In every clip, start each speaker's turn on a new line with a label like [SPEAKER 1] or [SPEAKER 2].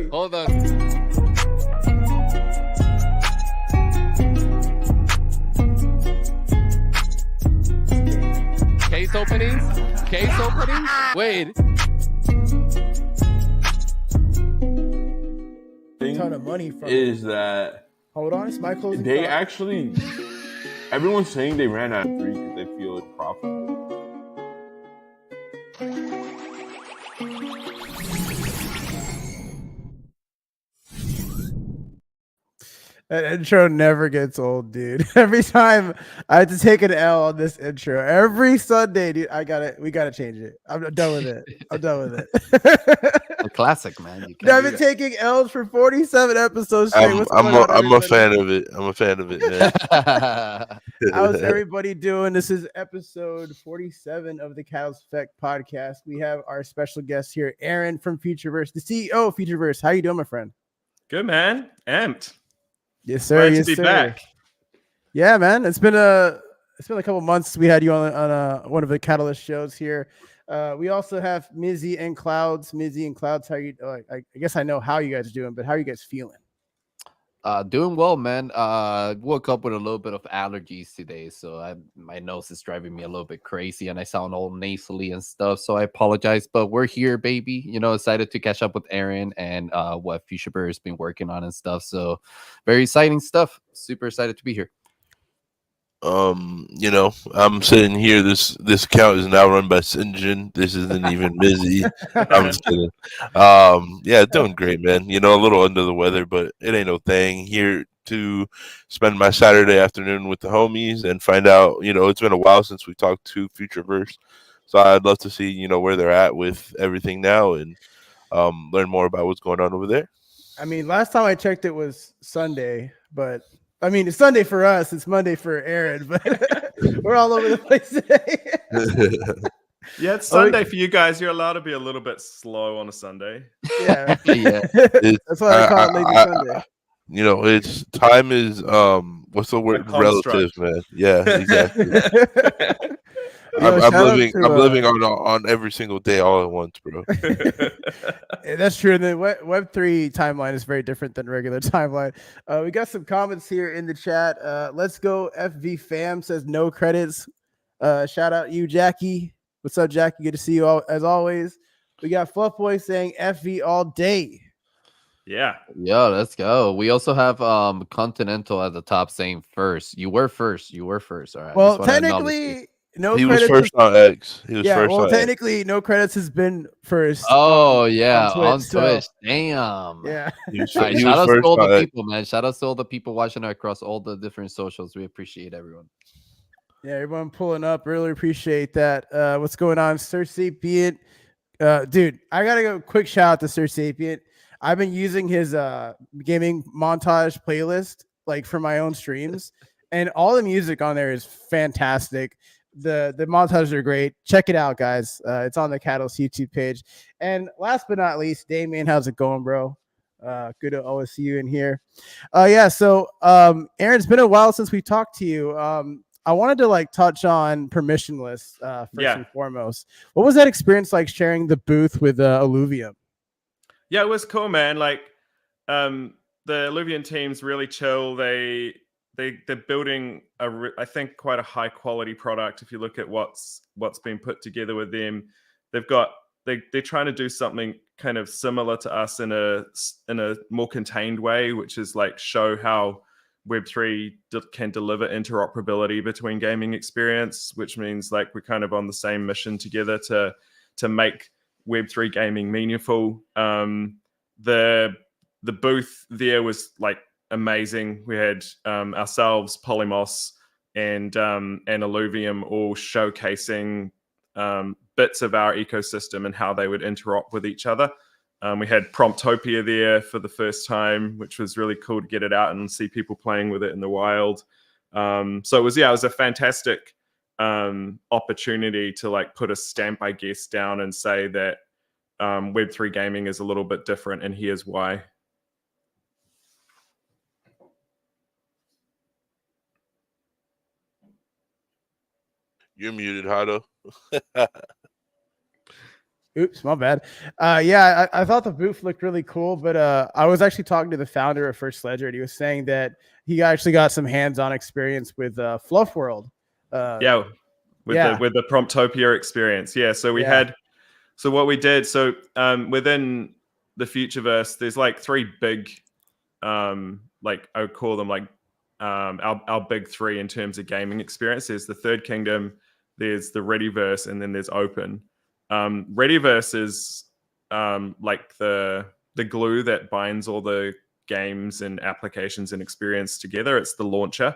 [SPEAKER 1] Hold on. Case openings? Case openings? Wait.
[SPEAKER 2] A ton of money from
[SPEAKER 3] is that
[SPEAKER 2] hold on, it's my closing
[SPEAKER 3] they
[SPEAKER 2] thought.
[SPEAKER 3] actually everyone's saying they ran out of 3 because they feel it's profitable.
[SPEAKER 2] That intro never gets old, dude. Every time I have to take an L on this intro, every Sunday, dude, we gotta change it. I'm done with it. I'm done with it.
[SPEAKER 1] A classic, man. You
[SPEAKER 2] I've
[SPEAKER 1] can't
[SPEAKER 2] been
[SPEAKER 1] do
[SPEAKER 2] taking L's for 47 episodes straight. What's going on,
[SPEAKER 4] I'm a
[SPEAKER 2] everybody?
[SPEAKER 4] fan of it. I'm a fan of it, man.
[SPEAKER 1] that.
[SPEAKER 2] How's everybody doing? This is episode 47 of the Catalyst Effect podcast. We have our special guest here, Aaron from Futureverse, the CEO of Futureverse. How you doing, my friend?
[SPEAKER 5] Good, man. Amped.
[SPEAKER 2] Yes, sir.
[SPEAKER 5] Glad
[SPEAKER 2] yes,
[SPEAKER 5] to be
[SPEAKER 2] sir.
[SPEAKER 5] back.
[SPEAKER 2] Yeah, man. It's been a couple months. We had you on one of the Catalyst shows here. We also have Mizzy and Clouds. Mizzy and Clouds, how you? I guess I know how you guys are doing, but how are you guys feeling?
[SPEAKER 1] Doing well, man. Woke up with a little bit of allergies today, so my nose is driving me a little bit crazy, and I sound all nasally and stuff. So I apologize, but we're here, baby. You know, excited to catch up with Aaron and what Futureverse has been working on and stuff. So very exciting stuff. Super excited to be here.
[SPEAKER 4] You know, I'm sitting here. This account is now run by Sinjin. This isn't even Mizzy. I'm just kidding. Yeah, doing great, man. You know, a little under the weather, but it ain't no thing. Here to spend my Saturday afternoon with the homies and find out. You know, it's been a while since we talked to Futureverse, so I'd love to see where they're at with everything now and learn more about what's going on over there.
[SPEAKER 2] I mean, last time I checked, it was Sunday, but I mean, it's Sunday for us. It's Monday for Aaron, but we're all over the place today.
[SPEAKER 5] Yeah, it's Sunday for you guys. You're allowed to be a little bit slow on a Sunday.
[SPEAKER 2] Yeah,
[SPEAKER 1] Yeah.
[SPEAKER 2] That's why I call it Lazy Sunday.
[SPEAKER 4] You know, it's time is what's the word? Relative, man. Yeah, exactly. I'm living on every single day all at once, bro.
[SPEAKER 2] That's true. The Web3 timeline is very different than regular timeline. We got some comments here in the chat. Let's go. FV Fam says no credits. Shout out you, Jackie. What's up, Jackie? Good to see you all as always. We got Fluff Boy saying FV all day.
[SPEAKER 5] Yeah.
[SPEAKER 1] Let's go. We also have Continental at the top saying first. You were first. All right.
[SPEAKER 2] Well, technically, no
[SPEAKER 4] he
[SPEAKER 2] credits.
[SPEAKER 4] Was first on X. He was first on
[SPEAKER 2] technically,
[SPEAKER 4] X.
[SPEAKER 2] no credits has been first.
[SPEAKER 1] Oh, yeah, on Twitch.
[SPEAKER 2] So,
[SPEAKER 1] damn.
[SPEAKER 2] Yeah.
[SPEAKER 1] Right, shout out to all the people, man. Shout out to all the people watching across all the different socials. We appreciate everyone.
[SPEAKER 2] Yeah, everyone pulling up. Really appreciate that. What's going on, Sir Sapient? Dude, I gotta go. Quick shout out to Sir Sapient. I've been using his gaming montage playlist like for my own streams, and all the music on there is fantastic. The montages are great. Check it out, guys. It's on the Catalyst YouTube page. And last but not least, Damien, how's it going, bro? Good to always see you in here. So Aaron, it's been a while since we talked to you. I wanted to touch on permissionless first and foremost. What was that experience like sharing the booth with Illuvium?
[SPEAKER 5] Yeah, it was cool, man. Like the Illuvium team's really chill. They're building I think quite a high quality product. If you look at what's been put together with them, they're trying to do something kind of similar to us in a more contained way, which is like show how Web3 can deliver interoperability between gaming experience, which means like we're kind of on the same mission together to make Web3 gaming meaningful. The booth there was like amazing. We had ourselves, Polymos, and Illuvium all showcasing bits of our ecosystem and how they would interop with each other. We had Promptopia there for the first time, which was really cool to get it out and see people playing with it in the wild. So it was a fantastic opportunity to like put a stamp, I guess, down and say that Web3 gaming is a little bit different, and here's why.
[SPEAKER 4] You're muted, Hado.
[SPEAKER 2] Oops, my bad. Yeah, I thought the booth looked really cool, but I was actually talking to the founder of First Ledger, and he was saying that he actually got some hands-on experience with Fluff World.
[SPEAKER 5] Yeah, with the Promptopia experience. Yeah, so we had, so what we did, so within the Futureverse, there's like 3 big, like I would call them like our big 3 in terms of gaming experience. There's the Third Kingdom, there's the Readyverse, and then there's Open. Readyverse is like the glue that binds all the games and applications and experience together. It's the launcher,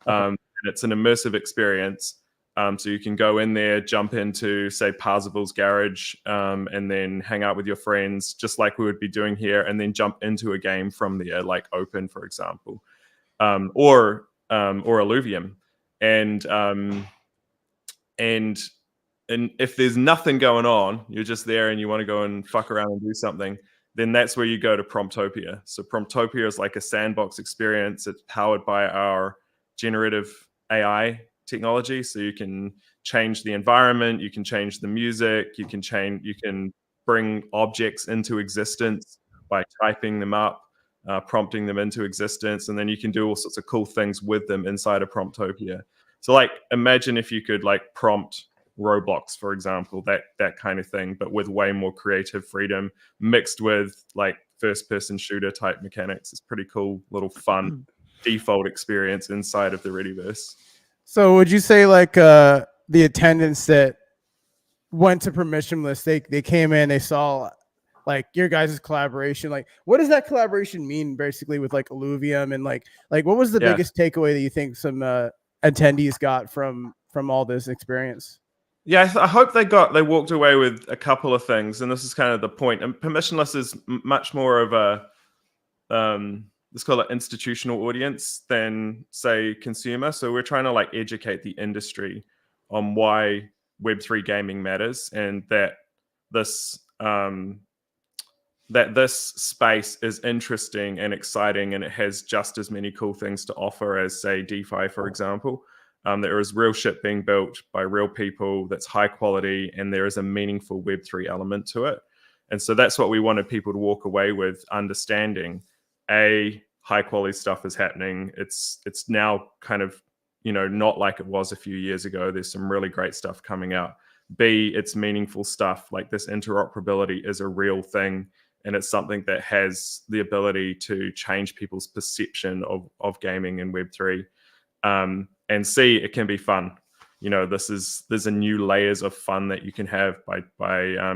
[SPEAKER 5] and it's an immersive experience. So you can go in there, jump into, say, Parsifal's garage, and then hang out with your friends, just like we would be doing here, and then jump into a game from there, like Open, for example, or Illuvium, and if there's nothing going on, you're just there and you want to go and fuck around and do something, then that's where you go to Promptopia. So Promptopia is like a sandbox experience. It's powered by our generative AI technology. So you can change the environment, you can change the music, you can bring objects into existence by typing them up, prompting them into existence, and then you can do all sorts of cool things with them inside of Promptopia. So like imagine if you could like prompt Roblox, for example, that kind of thing, but with way more creative freedom mixed with like first person shooter type mechanics. It's pretty cool, little fun default experience inside of the Readyverse.
[SPEAKER 2] So would you say like the attendants that went to permissionless, they came in, they saw like your guys' collaboration, like what does that collaboration mean basically with like Illuvium, and like what was the biggest takeaway that you think some attendees got from all this experience?
[SPEAKER 5] Yeah, I hope they walked away with a couple of things, and this is kind of the point. And permissionless is much more of a let's call it institutional audience than say consumer. So we're trying to like educate the industry on why Web3 gaming matters, and that this space is interesting and exciting, and it has just as many cool things to offer as say DeFi, for example. There is real shit being built by real people that's high quality, and there is a meaningful Web3 element to it. And so that's what we wanted people to walk away with, understanding high quality stuff is happening. It's now kind of, not like it was a few years ago. There's some really great stuff coming out. B, it's meaningful stuff. Like this interoperability is a real thing, and it's something that has the ability to change people's perception of gaming in Web3. And C, it can be fun. There's a new layers of fun that you can have by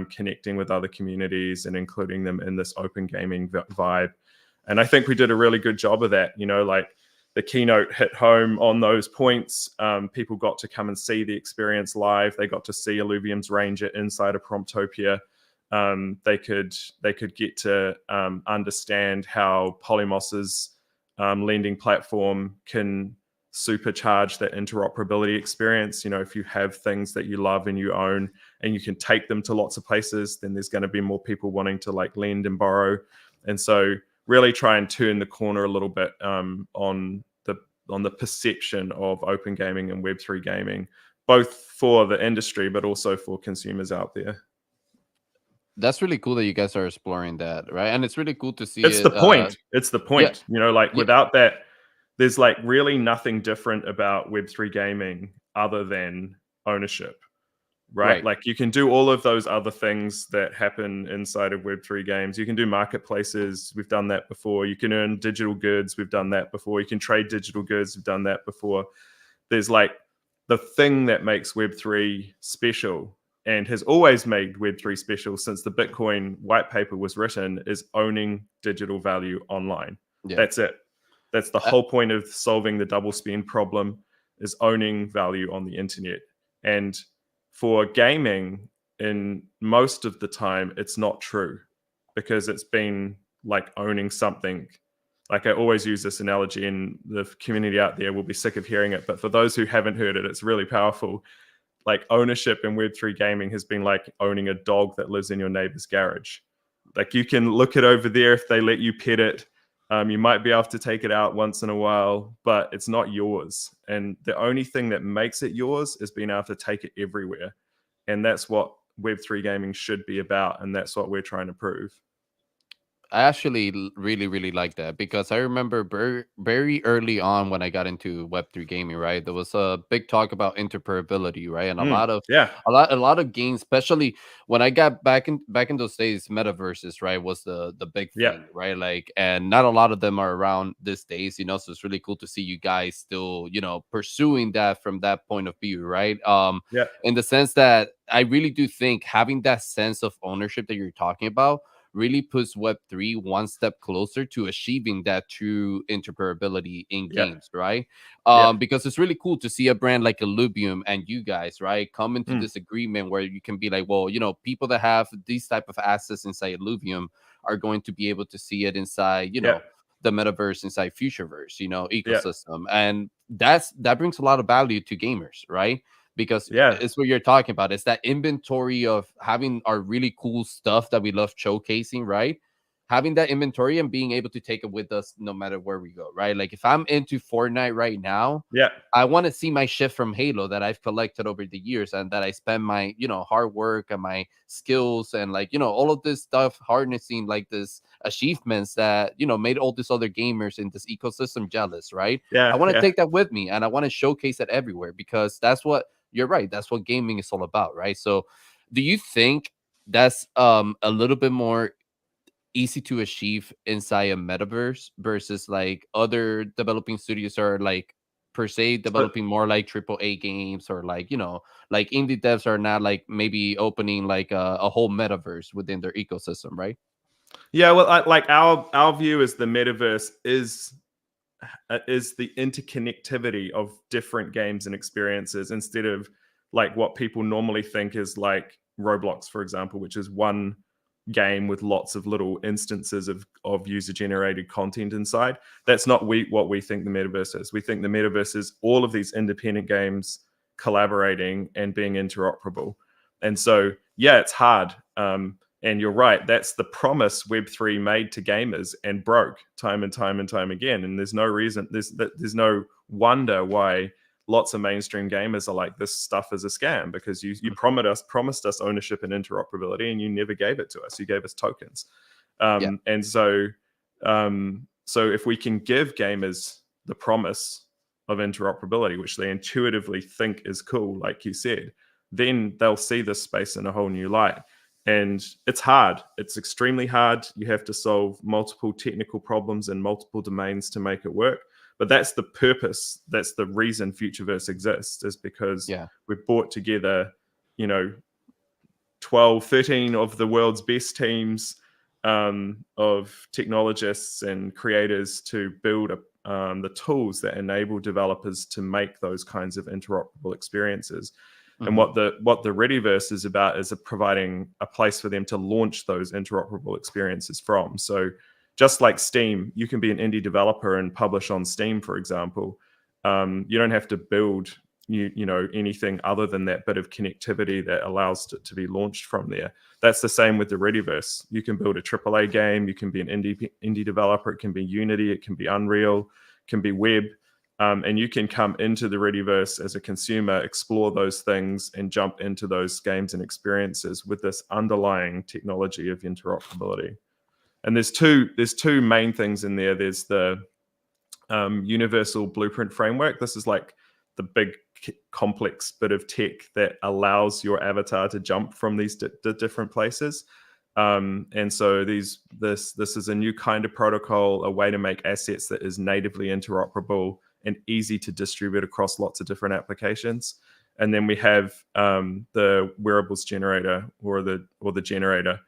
[SPEAKER 5] connecting with other communities and including them in this open gaming vibe. And I think we did a really good job of that. Like the keynote hit home on those points. People got to come and see the experience live. They got to see Illuvium's Ranger inside of Promptopia. They could get to understand how Polymos's lending platform can supercharge that interoperability experience. If you have things that you love and you own and you can take them to lots of places, then there's going to be more people wanting to like lend and borrow. And so really try and turn the corner a little bit on the perception of open gaming and Web3 gaming, both for the industry but also for consumers out there.
[SPEAKER 1] That's really cool that you guys are exploring that, right? And it's really cool to see.
[SPEAKER 5] It's the point. It's the point.
[SPEAKER 1] Yeah.
[SPEAKER 5] Without that, there's like really nothing different about Web3 gaming other than ownership, right? Like you can do all of those other things that happen inside of Web3 games. You can do marketplaces. We've done that before. You can earn digital goods. We've done that before. You can trade digital goods. We've done that before. There's like the thing that makes Web3 special and has always made Web3 special since the Bitcoin white paper was written is owning digital value online. Yeah. That's it. That's the whole point of solving the double spend problem, is owning value on the internet. And for gaming, in most of the time, it's not true, because it's been like owning something. Like I always use this analogy, and the community out there will be sick of hearing it, but for those who haven't heard it, it's really powerful. Like ownership in Web3 gaming has been like owning a dog that lives in your neighbor's garage. Like you can look it over there if they let you pet it. You might be able to take it out once in a while, but it's not yours. And the only thing that makes it yours is being able to take it everywhere. And that's what Web3 gaming should be about, and that's what we're trying to prove.
[SPEAKER 1] I actually really, really like that because I remember very early on when I got into Web3 gaming, right? There was a big talk about interoperability, right? And
[SPEAKER 5] Yeah,
[SPEAKER 1] a lot of games, especially when I got back in those days, metaverses, right, was the big
[SPEAKER 5] yeah,
[SPEAKER 1] thing, right? Like, and not a lot of them are around these days, you know. So it's really cool to see you guys still, you know, pursuing that from that point of view, right?
[SPEAKER 5] yeah,
[SPEAKER 1] In the sense that I really do think having that sense of ownership that you're talking about really puts Web3 one step closer to achieving that true interoperability in
[SPEAKER 5] yeah,
[SPEAKER 1] games, right?
[SPEAKER 5] yeah,
[SPEAKER 1] Because it's really cool to see a brand like Illuvium and you guys, right, come into
[SPEAKER 5] mm,
[SPEAKER 1] this agreement where you can be like, well, you know, people that have these type of assets inside Illuvium are going to be able to see it inside, you
[SPEAKER 5] yeah,
[SPEAKER 1] know, the metaverse inside Futureverse, you know,
[SPEAKER 5] yeah,
[SPEAKER 1] ecosystem, and that brings a lot of value to gamers, right? Because
[SPEAKER 5] yeah,
[SPEAKER 1] it's what you're talking about. It's that inventory of having our really cool stuff that we love showcasing, right? Having that inventory and being able to take it with us no matter where we go, right? Like if I'm into Fortnite right now,
[SPEAKER 5] yeah,
[SPEAKER 1] I want to see my shift from Halo that I've collected over the years and that I spend my, you know, hard work and my skills and like, you know, all of this stuff harnessing like this achievements that, you know, made all these other gamers in this ecosystem jealous, right? I
[SPEAKER 5] yeah,
[SPEAKER 1] want to
[SPEAKER 5] yeah,
[SPEAKER 1] take that with me and I want to showcase it everywhere because that's what you're right. That's what gaming is all about, right? So do you think that's a little bit more easy to achieve inside a metaverse versus like other developing studios are like per se
[SPEAKER 5] so,
[SPEAKER 1] developing more like triple A games or like you know like indie devs are not like maybe opening like a whole metaverse within their ecosystem, right?
[SPEAKER 5] yeah. Well, like our view is the metaverse is the interconnectivity of different games and experiences instead of like what people normally think is like Roblox, for example, which is one game with lots of little instances of user generated content inside. That's not what we think the metaverse is. We think the metaverse is all of these independent games collaborating and being interoperable. And so, yeah, it's hard. And you're right. That's the promise Web3 made to gamers and broke time and time and time again. And there's no reason, there's no wonder why lots of mainstream gamers are like, this stuff is a scam because you promised us ownership and interoperability and you never gave it to us. You gave us tokens.
[SPEAKER 1] Yeah.
[SPEAKER 5] And so, so if we can give gamers the promise of interoperability, which they intuitively think is cool, like you said, then they'll see this space in a whole new light. And it's hard. It's extremely hard. You have to solve multiple technical problems in multiple domains to make it work. But that's the purpose. That's the reason Futureverse exists, is because
[SPEAKER 1] Yeah.
[SPEAKER 5] we've brought together, you know, 12, 13 of the world's best teams of technologists and creators to build the tools that enable developers to make those kinds of interoperable experiences. And what the Readyverse is about is providing a place for them to launch those interoperable experiences from. So just like Steam, you can be an indie developer and publish on Steam, for example. You don't have to build you know anything other than that bit of connectivity that allows it to be launched from there. That's the same with the Readyverse. You can build a AAA game. You can be an indie developer. It can be Unity. It can be Unreal. It can be web. And you can come into the Readyverse as a consumer, explore those things, and jump into those games and experiences with this underlying technology of interoperability. And there's two main things in there. There's the Universal Blueprint Framework. This is like the big complex bit of tech that allows your avatar to jump from these different places. And so this is a new kind of protocol, a way to make assets that is natively interoperable and easy to distribute across lots of different applications. And then we have the wearables generator or the generator,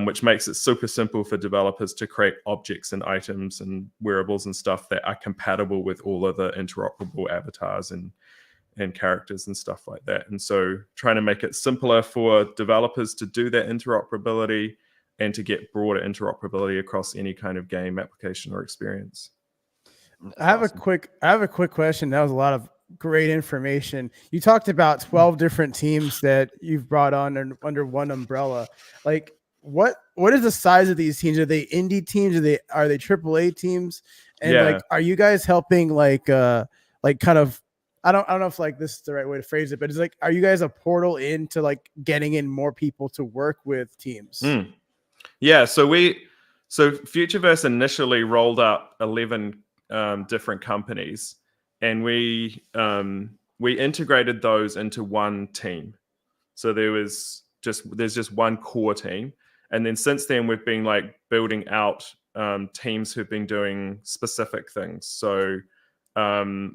[SPEAKER 5] which makes it super simple for developers to create objects and items and wearables and stuff that are compatible with all of the interoperable avatars and characters and stuff like that. And so trying to make it simpler for developers to do that interoperability and to get broader interoperability across any kind of game application or experience.
[SPEAKER 2] I have a quick question. That was a lot of great information. You talked about 12 different teams that you've brought on under one umbrella. Like what is the size of these teams? Are they indie teams? Are they AAA teams? And
[SPEAKER 5] Yeah.
[SPEAKER 2] like, are you guys helping like kind of I don't know if like this is the right way to phrase it, but it's like, are you guys a portal into like getting in more people to work with teams?
[SPEAKER 5] Yeah, so Futureverse initially rolled up 11 different companies, and we integrated those into one team. So there's just one core team, and then since then we've been like building out teams who've been doing specific things. So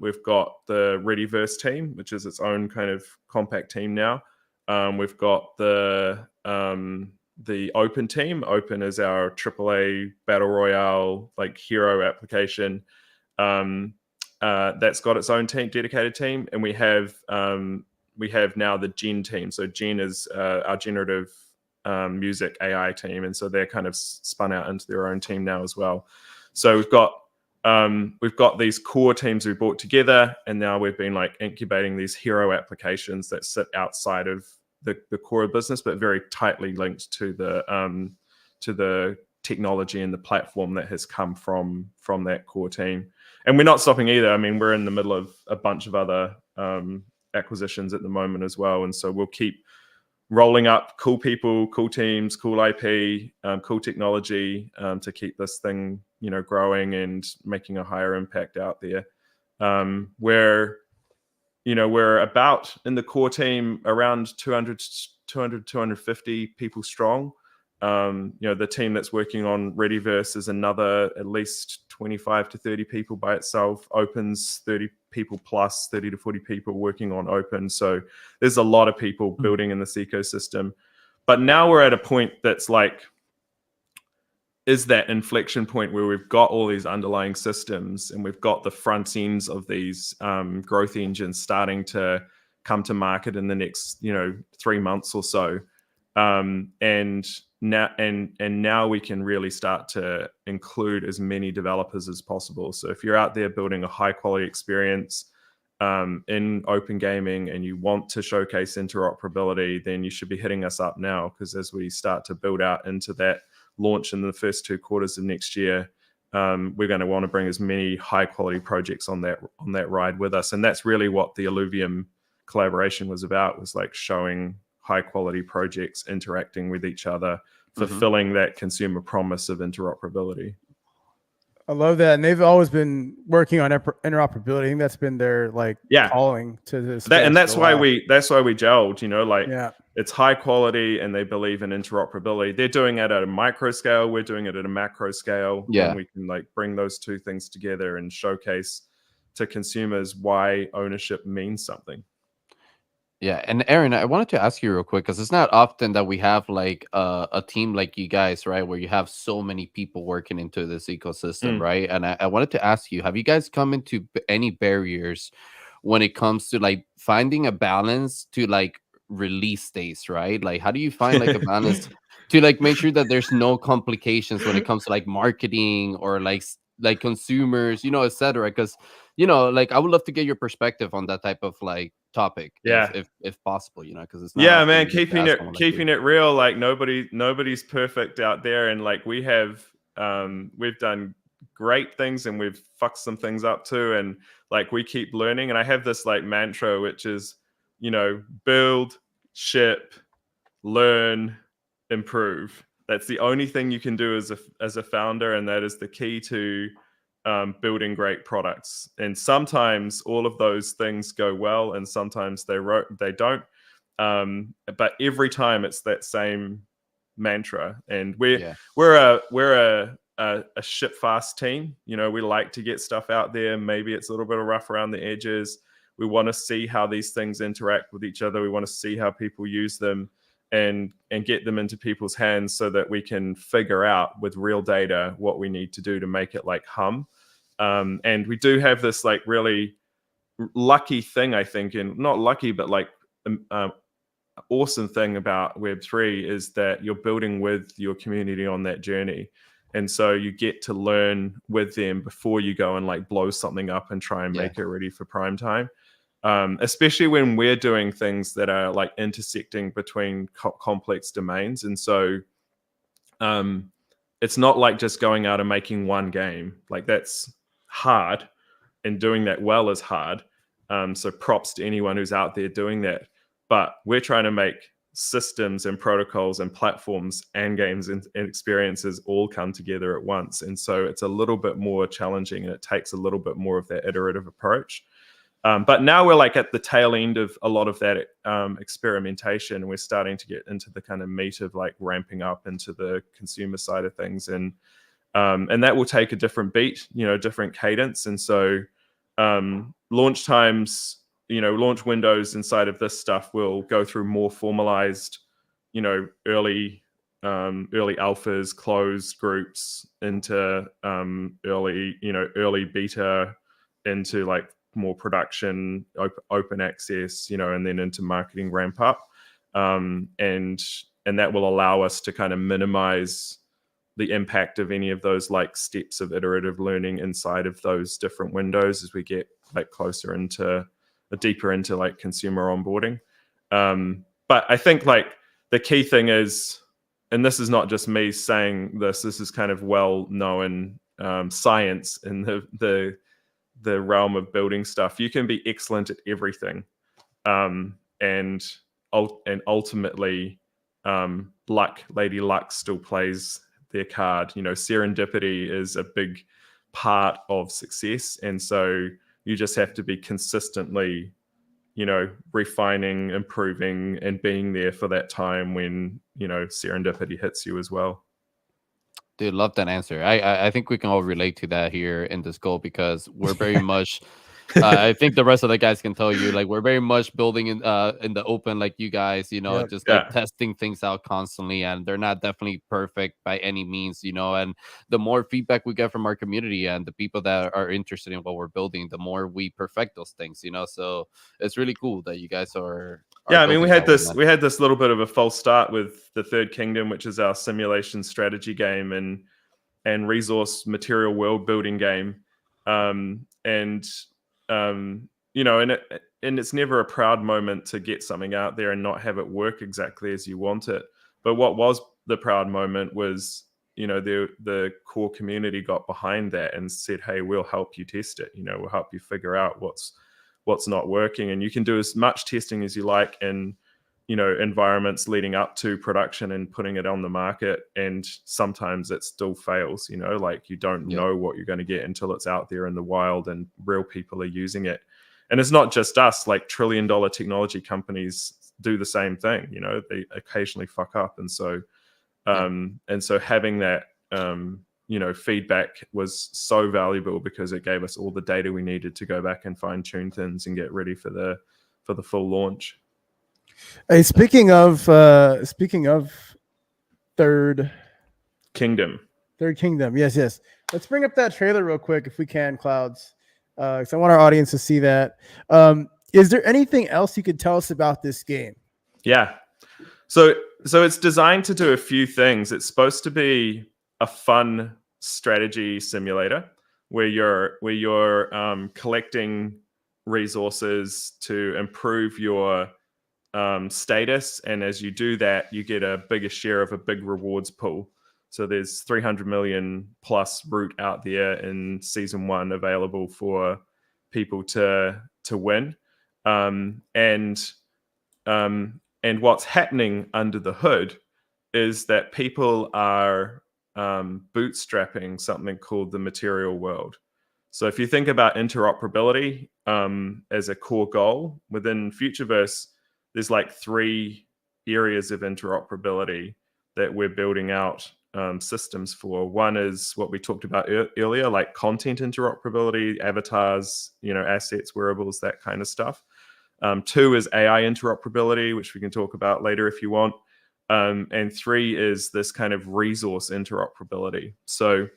[SPEAKER 5] we've got the Readyverse team, which is its own kind of compact team now. We've got the Open team. Open is our AAA battle royale like hero application. That's got its own team, dedicated team, and we have now the Gen team. So Gen is our generative music AI team, and so they're kind of spun out into their own team now as well. So we've got these core teams we brought together, and now we've been like incubating these hero applications that sit outside of the core business, but very tightly linked to the technology and the platform that has come from that core team. And we're not stopping either. I mean, we're in the middle of a bunch of other acquisitions at the moment as well, and so we'll keep rolling up cool people, cool teams, cool IP, cool technology to keep this thing, growing and making a higher impact out there. We're about in the core team around 250 people strong. The team that's working on Readyverse is another at least 25 to 30 people by itself. Open's 30 people plus, 30 to 40 people working on Open. So there's a lot of people building in this ecosystem. But now we're at a point that's like, is that inflection point where we've got all these underlying systems and we've got the front ends of these growth engines starting to come to market in the next 3 months or so, and now we can really start to include as many developers as possible. So if you're out there building a high quality experience in open gaming and you want to showcase interoperability, then you should be hitting us up now, because as we start to build out into that launch in the first 2 quarters of next year, we're going to want to bring as many high quality projects on that ride with us. And that's really what the Illuvium collaboration was about, was like showing high quality projects interacting with each other, fulfilling that consumer promise of interoperability.
[SPEAKER 2] I love that. And they've always been working on interoperability. I think that's been their calling to this.
[SPEAKER 5] And that's why we gelled, it's high quality and they believe in interoperability. They're doing it at a micro scale. We're doing it at a macro scale.
[SPEAKER 1] Yeah.
[SPEAKER 5] And we can bring those two things together and showcase to consumers why ownership means something.
[SPEAKER 1] Yeah, and Aaron, I wanted to ask you real quick, because it's not often that we have a team like you guys, right, where you have so many people working into this ecosystem, right? And I wanted to ask you, have you guys come into any barriers when it comes to finding a balance to release dates, right? Like, how do you find a balance to make sure that there's no complications when it comes to marketing or consumers, etc.? Because I would love to get your perspective on that type of topic, if possible, because it's not
[SPEAKER 5] man, keeping it real. Nobody's perfect out there, and we've done great things and we've fucked some things up too, and we keep learning. And I have this mantra, which is build, ship, learn, improve. That's the only thing you can do as a founder, and that is the key to building great products. And sometimes all of those things go well, and sometimes they don't. But every time it's that same mantra. And we're a ship fast team. We like to get stuff out there. Maybe it's a little bit rough around the edges. We want to see how these things interact with each other. We want to see how people use them and get them into people's hands so that we can figure out with real data what we need to do to make it hum. And we do have this really lucky thing, I think, and not lucky, but awesome thing about Web3 is that you're building with your community on that journey. And so you get to learn with them before you go and blow something up and try and make it ready for prime time. Especially when we're doing things that are intersecting between complex domains. And so it's not just going out and making one game. That's hard, and doing that well is hard. So props to anyone who's out there doing that. But we're trying to make systems and protocols and platforms and games and experiences all come together at once. And so it's a little bit more challenging, and it takes a little bit more of that iterative approach. But now we're like at the tail end of a lot of that experimentation. We're starting to get into the kind of meat of like ramping up into the consumer side of things, and that will take a different beat, different cadence. And so launch times, launch windows inside of this stuff will go through more formalized, early alphas, closed groups into early beta, into like more production, open access, and then into marketing ramp up, and that will allow us to kind of minimize the impact of any of those like steps of iterative learning inside of those different windows as we get like deeper into like consumer onboarding. But I think like the key thing is, and this is not just me saying this is kind of well-known science in the realm of building stuff. You can be excellent at everything, and ultimately Lady Luck still plays their card. Serendipity is a big part of success, and so you just have to be consistently refining, improving, and being there for that time when serendipity hits you as well.
[SPEAKER 1] Dude, love that answer. I think we can all relate to that here in this goal, because we're very much I think the rest of the guys can tell you, like, we're very much building in the open, like you guys,
[SPEAKER 2] Yep.
[SPEAKER 1] just like testing things out constantly, and they're not definitely perfect by any means, and the more feedback we get from our community and the people that are interested in what we're building, the more we perfect those things, so it's really cool that you guys are
[SPEAKER 5] yeah, I mean, we
[SPEAKER 1] building
[SPEAKER 5] had
[SPEAKER 1] that way,
[SPEAKER 5] this
[SPEAKER 1] man.
[SPEAKER 5] we had this little bit of a false start with the Third Kingdom, which is our simulation strategy game and resource material world building game, and it's never a proud moment to get something out there and not have it work exactly as you want it. But what was the proud moment was, the core community got behind that and said, hey, we'll help you test it. We'll help you figure out what's not working, and you can do as much testing as you like in environments leading up to production and putting it on the market, and sometimes it still fails. Like, you don't know what you're going to get until it's out there in the wild and real people are using it. And it's not just us, like trillion-dollar technology companies do the same thing. They occasionally fuck up, and so having that feedback was so valuable, because it gave us all the data we needed to go back and fine-tune things and get ready for the full launch.
[SPEAKER 2] Hey, speaking of Third
[SPEAKER 5] Kingdom,
[SPEAKER 2] yes. Let's bring up that trailer real quick if we can, Clouds, because I want our audience to see that. Is there anything else you could tell us about this game?
[SPEAKER 5] Yeah. So it's designed to do a few things. It's supposed to be a fun strategy simulator where you're collecting resources to improve your status, and as you do that, you get a bigger share of a big rewards pool. So there's 300 million plus root out there in season 1 available for people to win, and what's happening under the hood is that people are bootstrapping something called the material world. So if you think about interoperability as a core goal within Futureverse, there's like 3 areas of interoperability that we're building out systems for. One is what we talked about earlier, like content interoperability, avatars, assets, wearables, that kind of stuff. 2 is AI interoperability, which we can talk about later if you want. And 3 is this kind of resource interoperability. So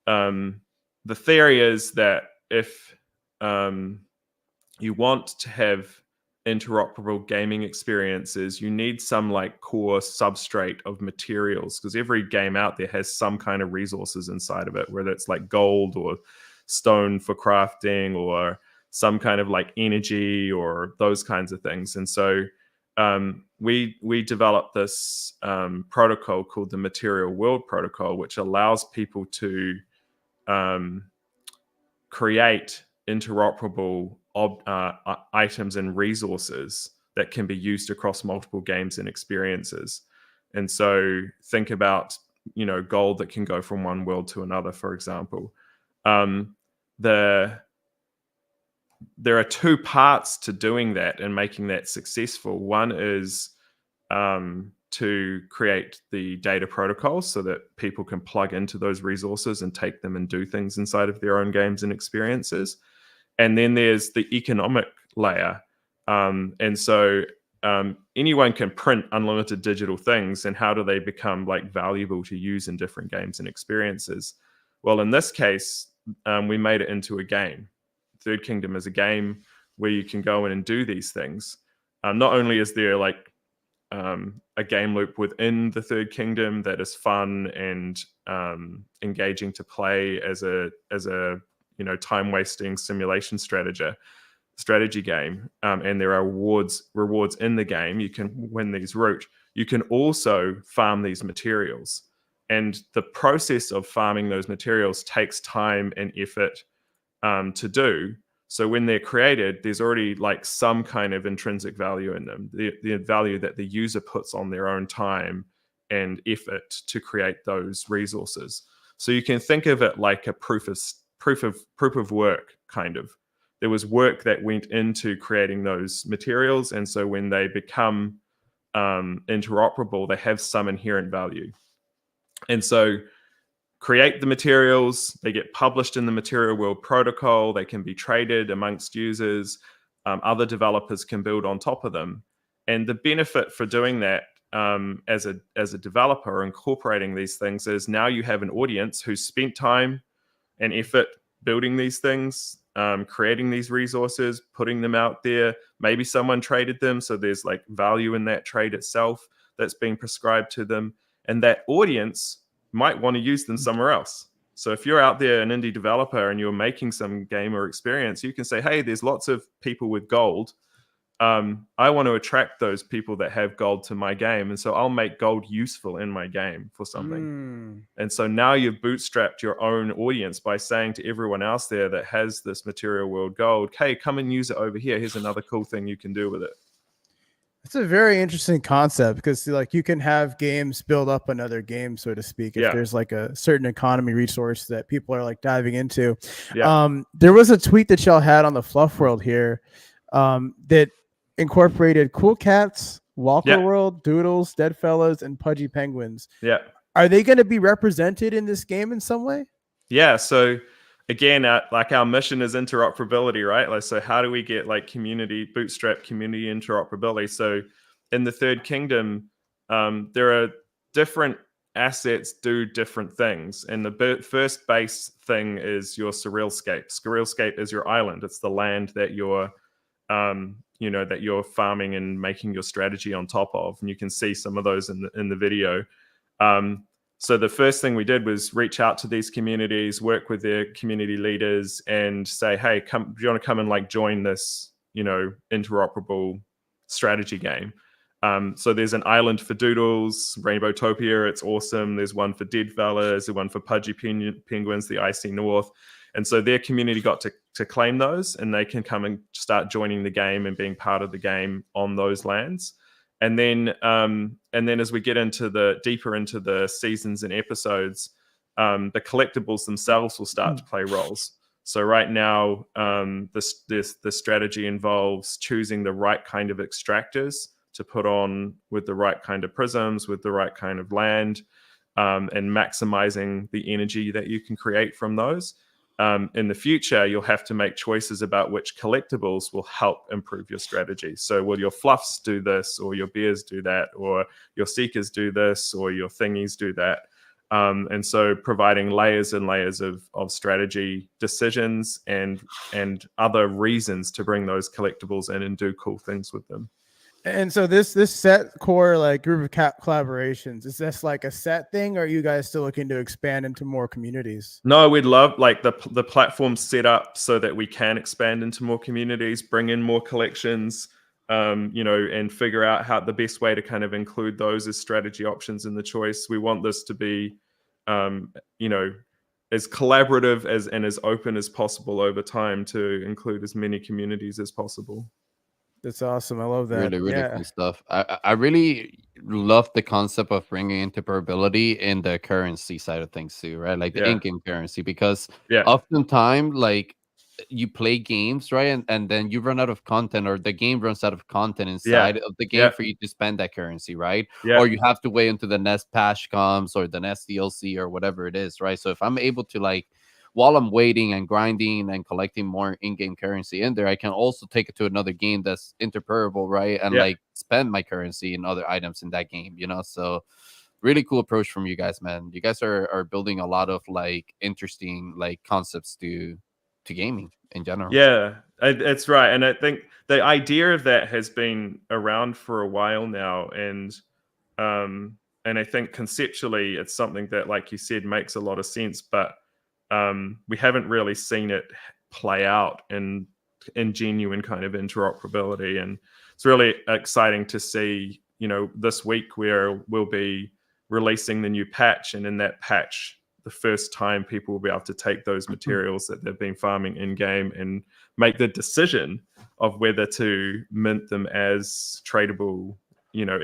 [SPEAKER 5] the theory is that if you want to have interoperable gaming experiences, you need some like core substrate of materials, because every game out there has some kind of resources inside of it, whether it's like gold or stone for crafting or some kind of like energy or those kinds of things. And so we developed this protocol called the Material World Protocol, which allows people to create interoperable items and resources that can be used across multiple games and experiences. And so think about, gold that can go from one world to another, for example. There are two parts to doing that and making that successful. One is to create the data protocols so that people can plug into those resources and take them and do things inside of their own games and experiences. And then there's the economic layer. And so anyone can print unlimited digital things, and how do they become like valuable to use in different games and experiences? Well, in this case, we made it into a game. Third Kingdom is a game where you can go in and do these things. Not only is there like a game loop within the Third Kingdom that is fun and engaging to play as a time wasting simulation strategy game, and there are rewards in the game. You can win these route. You can also farm these materials, and the process of farming those materials takes time and effort to do. So when they're created, there's already like some kind of intrinsic value in them, the value that the user puts on their own time and effort to create those resources. So you can think of it like a proof of work kind of. There was work that went into creating those materials, and so when they become interoperable, they have some inherent value. And so create the materials, they get published in the Material World Protocol, they can be traded amongst users, other developers can build on top of them. And the benefit for doing that as a developer, incorporating these things, is now you have an audience who's spent time and effort building these things, creating these resources, putting them out there. Maybe someone traded them, so there's like value in that trade itself that's being prescribed to them. And that audience might want to use them somewhere else. So if you're out there, an indie developer, and you're making some game or experience, you can say, hey, there's lots of people with gold. I want to attract those people that have gold to my game. And so I'll make gold useful in my game for something. And so now you've bootstrapped your own audience by saying to everyone else there that has this Material World gold, hey, come and use it over here. Here's another cool thing you can do with it.
[SPEAKER 2] It's a very interesting concept, because like you can have games build up another game, so to speak, if there's like a certain economy resource that people are like diving into. There was a tweet that y'all had on the Fluff World here that incorporated Cool Cats, Walker World, Doodles, Deadfellas, and Pudgy Penguins. Are they going to be represented in this game in some way?
[SPEAKER 5] So again, like our mission is interoperability, right? Like, so how do we get like bootstrap community interoperability? So in the Third Kingdom, there are different assets do different things. And the first base thing is your Surrealscape. Surrealscape is your island. It's the land that you're, that you're farming and making your strategy on top of. And you can see some of those in the video. So the first thing we did was reach out to these communities, work with their community leaders, and say, hey, do you want to come and like join this, interoperable strategy game? So there's an island for Doodles, Rainbowtopia, it's awesome. There's one for Deadfellas, there's one for Pudgy Penguins, the Icy North. And so their community got to claim those, and they can come and start joining the game and being part of the game on those lands. And then as we get deeper into the seasons and episodes, the collectibles themselves will start to play roles. So right now, the strategy involves choosing the right kind of extractors to put on with the right kind of prisms, with the right kind of land, and maximizing the energy that you can create from those. In the future, you'll have to make choices about which collectibles will help improve your strategy. So will your fluffs do this, or your bears do that, or your seekers do this, or your thingies do that? And so providing layers and layers of strategy decisions and other reasons to bring those collectibles in and do cool things with them.
[SPEAKER 2] And so this set core like group of collaborations, is this like a set thing, or are you guys still looking to expand into more communities?
[SPEAKER 5] No, we'd love like the platform set up so that we can expand into more communities, bring in more collections, and figure out how the best way to kind of include those as strategy options in the choice. We want this to be, as collaborative and as open as possible over time to include as many communities as possible.
[SPEAKER 2] That's awesome. I love that.
[SPEAKER 1] Really, really
[SPEAKER 2] Yeah.
[SPEAKER 1] cool stuff. I really love the concept of bringing interoperability in the currency side of things too, right? Like the
[SPEAKER 5] Yeah.
[SPEAKER 1] in-game currency, because
[SPEAKER 5] Yeah.
[SPEAKER 1] oftentimes, like you play games, right, and then you run out of content, or the game runs out of content inside of the game
[SPEAKER 5] Yeah.
[SPEAKER 1] for you to spend that currency, right?
[SPEAKER 5] Yeah.
[SPEAKER 1] Or you have to wait until the next patch comes or the next DLC or whatever it is, right? So if I'm able to, like, while I'm waiting and grinding and collecting more in-game currency in there, I can also take it to another game that's interoperable, right? And
[SPEAKER 5] Yeah.
[SPEAKER 1] like spend my currency in other items in that game, you know? So really cool approach from you guys, man. You guys are building a lot of like interesting like concepts to gaming in general.
[SPEAKER 5] Yeah, it's right. And I think the idea of that has been around for a while now. And I think conceptually it's something that, like you said, makes a lot of sense, but we haven't really seen it play out in genuine kind of interoperability. And it's really exciting to see, you know, this week where we'll be releasing the new patch, and in that patch, the first time people will be able to take those materials that they've been farming in game and make the decision of whether to mint them as tradable, you know,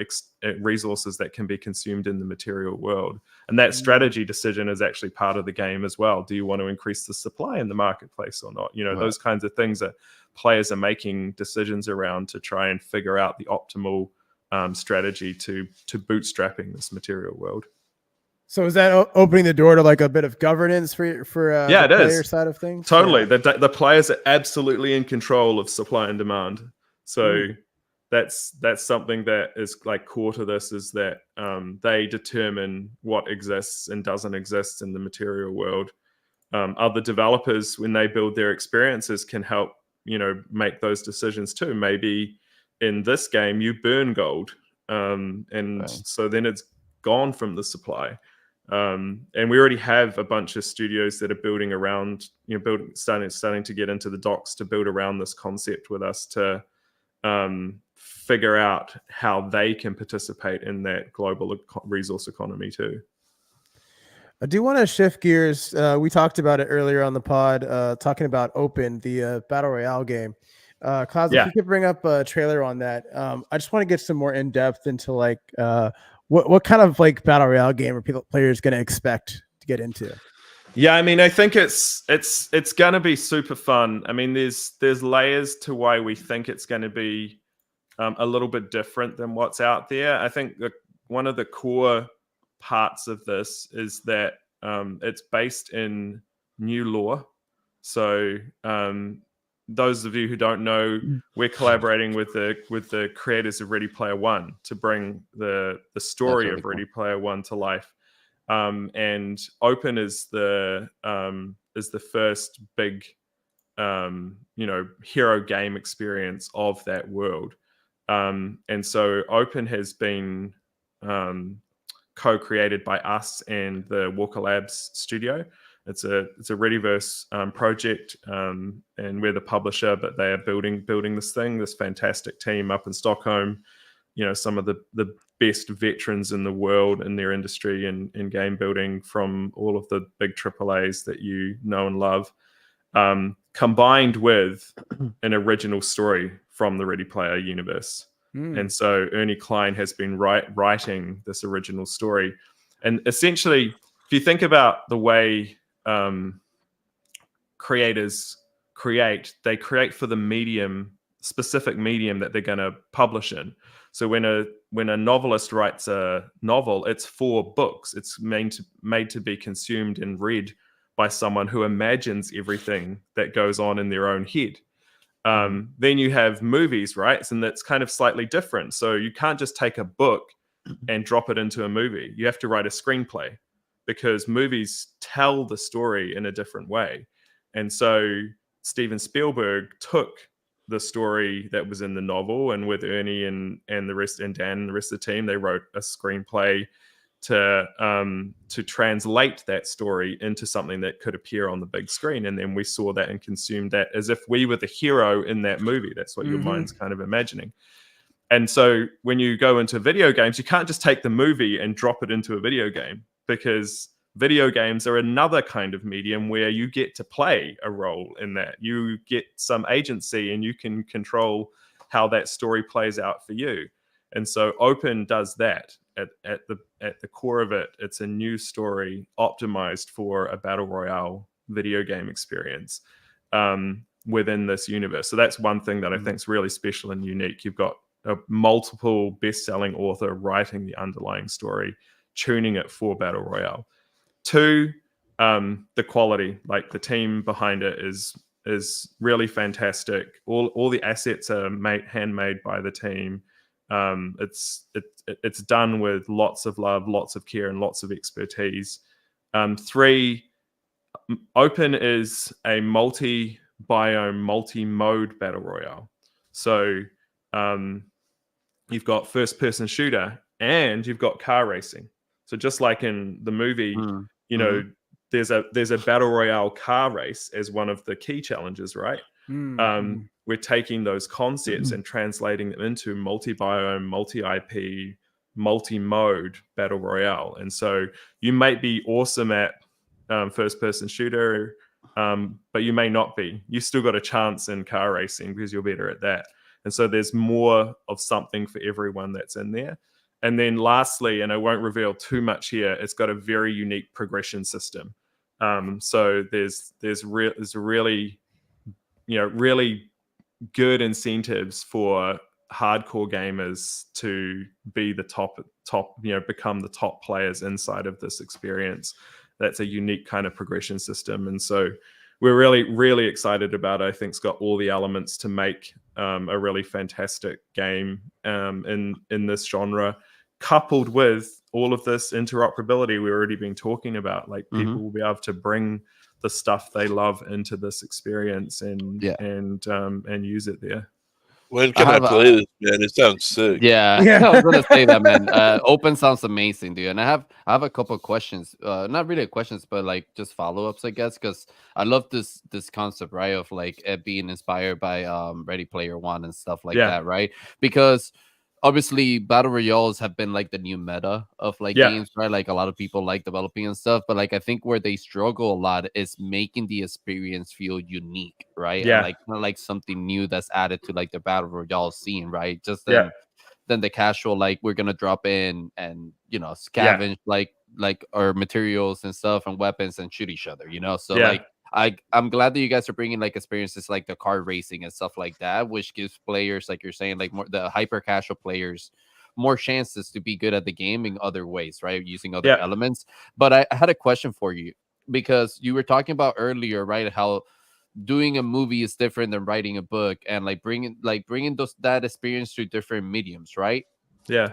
[SPEAKER 5] resources that can be consumed in the material world. And that strategy decision is actually part of the game as well. Do you want to increase the supply in the marketplace or not? You know,
[SPEAKER 1] Right.
[SPEAKER 5] those kinds of things that players are making decisions around to try and figure out the optimal strategy to bootstrapping this material world.
[SPEAKER 2] So is that opening the door to like a bit of governance for
[SPEAKER 5] Yeah,
[SPEAKER 2] the
[SPEAKER 5] it
[SPEAKER 2] player
[SPEAKER 5] is.
[SPEAKER 2] side of things?
[SPEAKER 5] Totally.
[SPEAKER 2] Yeah.
[SPEAKER 5] The players are absolutely in control of supply and demand. So that's something that is like core to this, is that they determine what exists and doesn't exist in the material world. Other developers, when they build their experiences, can help, you know, make those decisions too. Maybe in this game you burn gold, and
[SPEAKER 1] Right.
[SPEAKER 5] so then it's gone from the supply. And we already have a bunch of studios that are building around, you know, starting to get into the docs to build around this concept with us to figure out how they can participate in that global resource economy too.
[SPEAKER 2] I do want to shift gears. We talked about it earlier on the pod, talking about Open, the battle royale game. Klaus, if you could bring up a trailer on that. I just want to get some more in depth into like what kind of like battle royale game are players going to expect to get into?
[SPEAKER 5] Yeah, I mean, I think it's gonna be super fun. I mean, there's layers to why we think it's going to be a little bit different than what's out there. I think one of the core parts of this is that it's based in new lore. So those of you who don't know, we're collaborating with the creators of Ready Player One to bring the story
[SPEAKER 1] really
[SPEAKER 5] of
[SPEAKER 1] cool.
[SPEAKER 5] Ready Player One to life. And Open is the first big you know, hero game experience of that world. And so Open has been co-created by us and the Walker Labs studio. It's a Readyverse project, and we're the publisher, but they are building this fantastic team up in Stockholm. You know, some of the best veterans in the world in their industry in game building from all of the big AAAs that you know and love, combined with an original story from the Ready Player universe. And so Ernie Klein has been writing this original story. And essentially, if you think about the way creators they create for the specific medium that they're going to publish in. So when a novelist writes a novel, it's for books. It's made to be consumed and read by someone who imagines everything that goes on in their own head. Then you have movies, right? And that's kind of slightly different. So you can't just take a book and drop it into a movie. You have to write a screenplay, because movies tell the story in a different way. And so Steven Spielberg took the story that was in the novel, and with Ernie and the rest, and Dan and the rest of the team, they wrote a screenplay to translate that story into something that could appear on the big screen. And then we saw that and consumed that as if we were the hero in that movie. That's what your mind's kind of imagining. And so when you go into video games, you can't just take the movie and drop it into a video game, because video games are another kind of medium where you get to play a role in that. You get some agency and you can control how that story plays out for you. And so Open does that at the core of it. It's a new story optimized for a battle royale video game experience within this universe. So that's one thing that I think is really special and unique. You've got a multiple best-selling author writing the underlying story, tuning it for battle royale. 2, the quality, like the team behind it is really fantastic. All the assets are handmade by the team. It's done with lots of love, lots of care, and lots of expertise. 3, Open is a multi-biome, multi-mode battle royale. So you've got first-person shooter and you've got car racing. So just like in the movie, you know, there's a battle royale car race as one of the key challenges, right? We're taking those concepts and translating them into multi-biome, multi-IP, multi-mode battle royale. And so you might be awesome at first-person shooter, but you may not be. You still got a chance in car racing because you're better at that. And so there's more of something for everyone that's in there. And then lastly, and I won't reveal too much here, it's got a very unique progression system. So there's really, you know, really good incentives for hardcore gamers to be the top, you know, become the top players inside of this experience. That's a unique kind of progression system. And so we're really, really excited about it. I think it's got all the elements to make a really fantastic game in this genre, coupled with all of this interoperability we've already been talking about. Like people will be able to bring the stuff they love into this experience and use it there.
[SPEAKER 4] When can I play this, man? It sounds sick.
[SPEAKER 1] Yeah, I was gonna say that, man. Open sounds amazing, dude. And I have a couple of questions. Not really questions, but like just follow-ups, I guess, because I love this concept, right? Of like it being inspired by Ready Player One and stuff like that, right? Because obviously battle royales have been like the new meta of like games, right? Like a lot of people like developing and stuff, but like I think where they struggle a lot is making the experience feel unique, right? And like kind of like something new that's added to like the battle royale scene, right? Just then the casual, like we're gonna drop in and, you know, scavenge like our materials and stuff and weapons and shoot each other, you know. So like I'm glad that you guys are bringing like experiences like the car racing and stuff like that, which gives players, like you're saying, like more the hyper casual players more chances to be good at the game in other ways, right? Using other elements. But I had a question for you, because you were talking about earlier, right? How doing a movie is different than writing a book, and like bringing that experience to different mediums, right?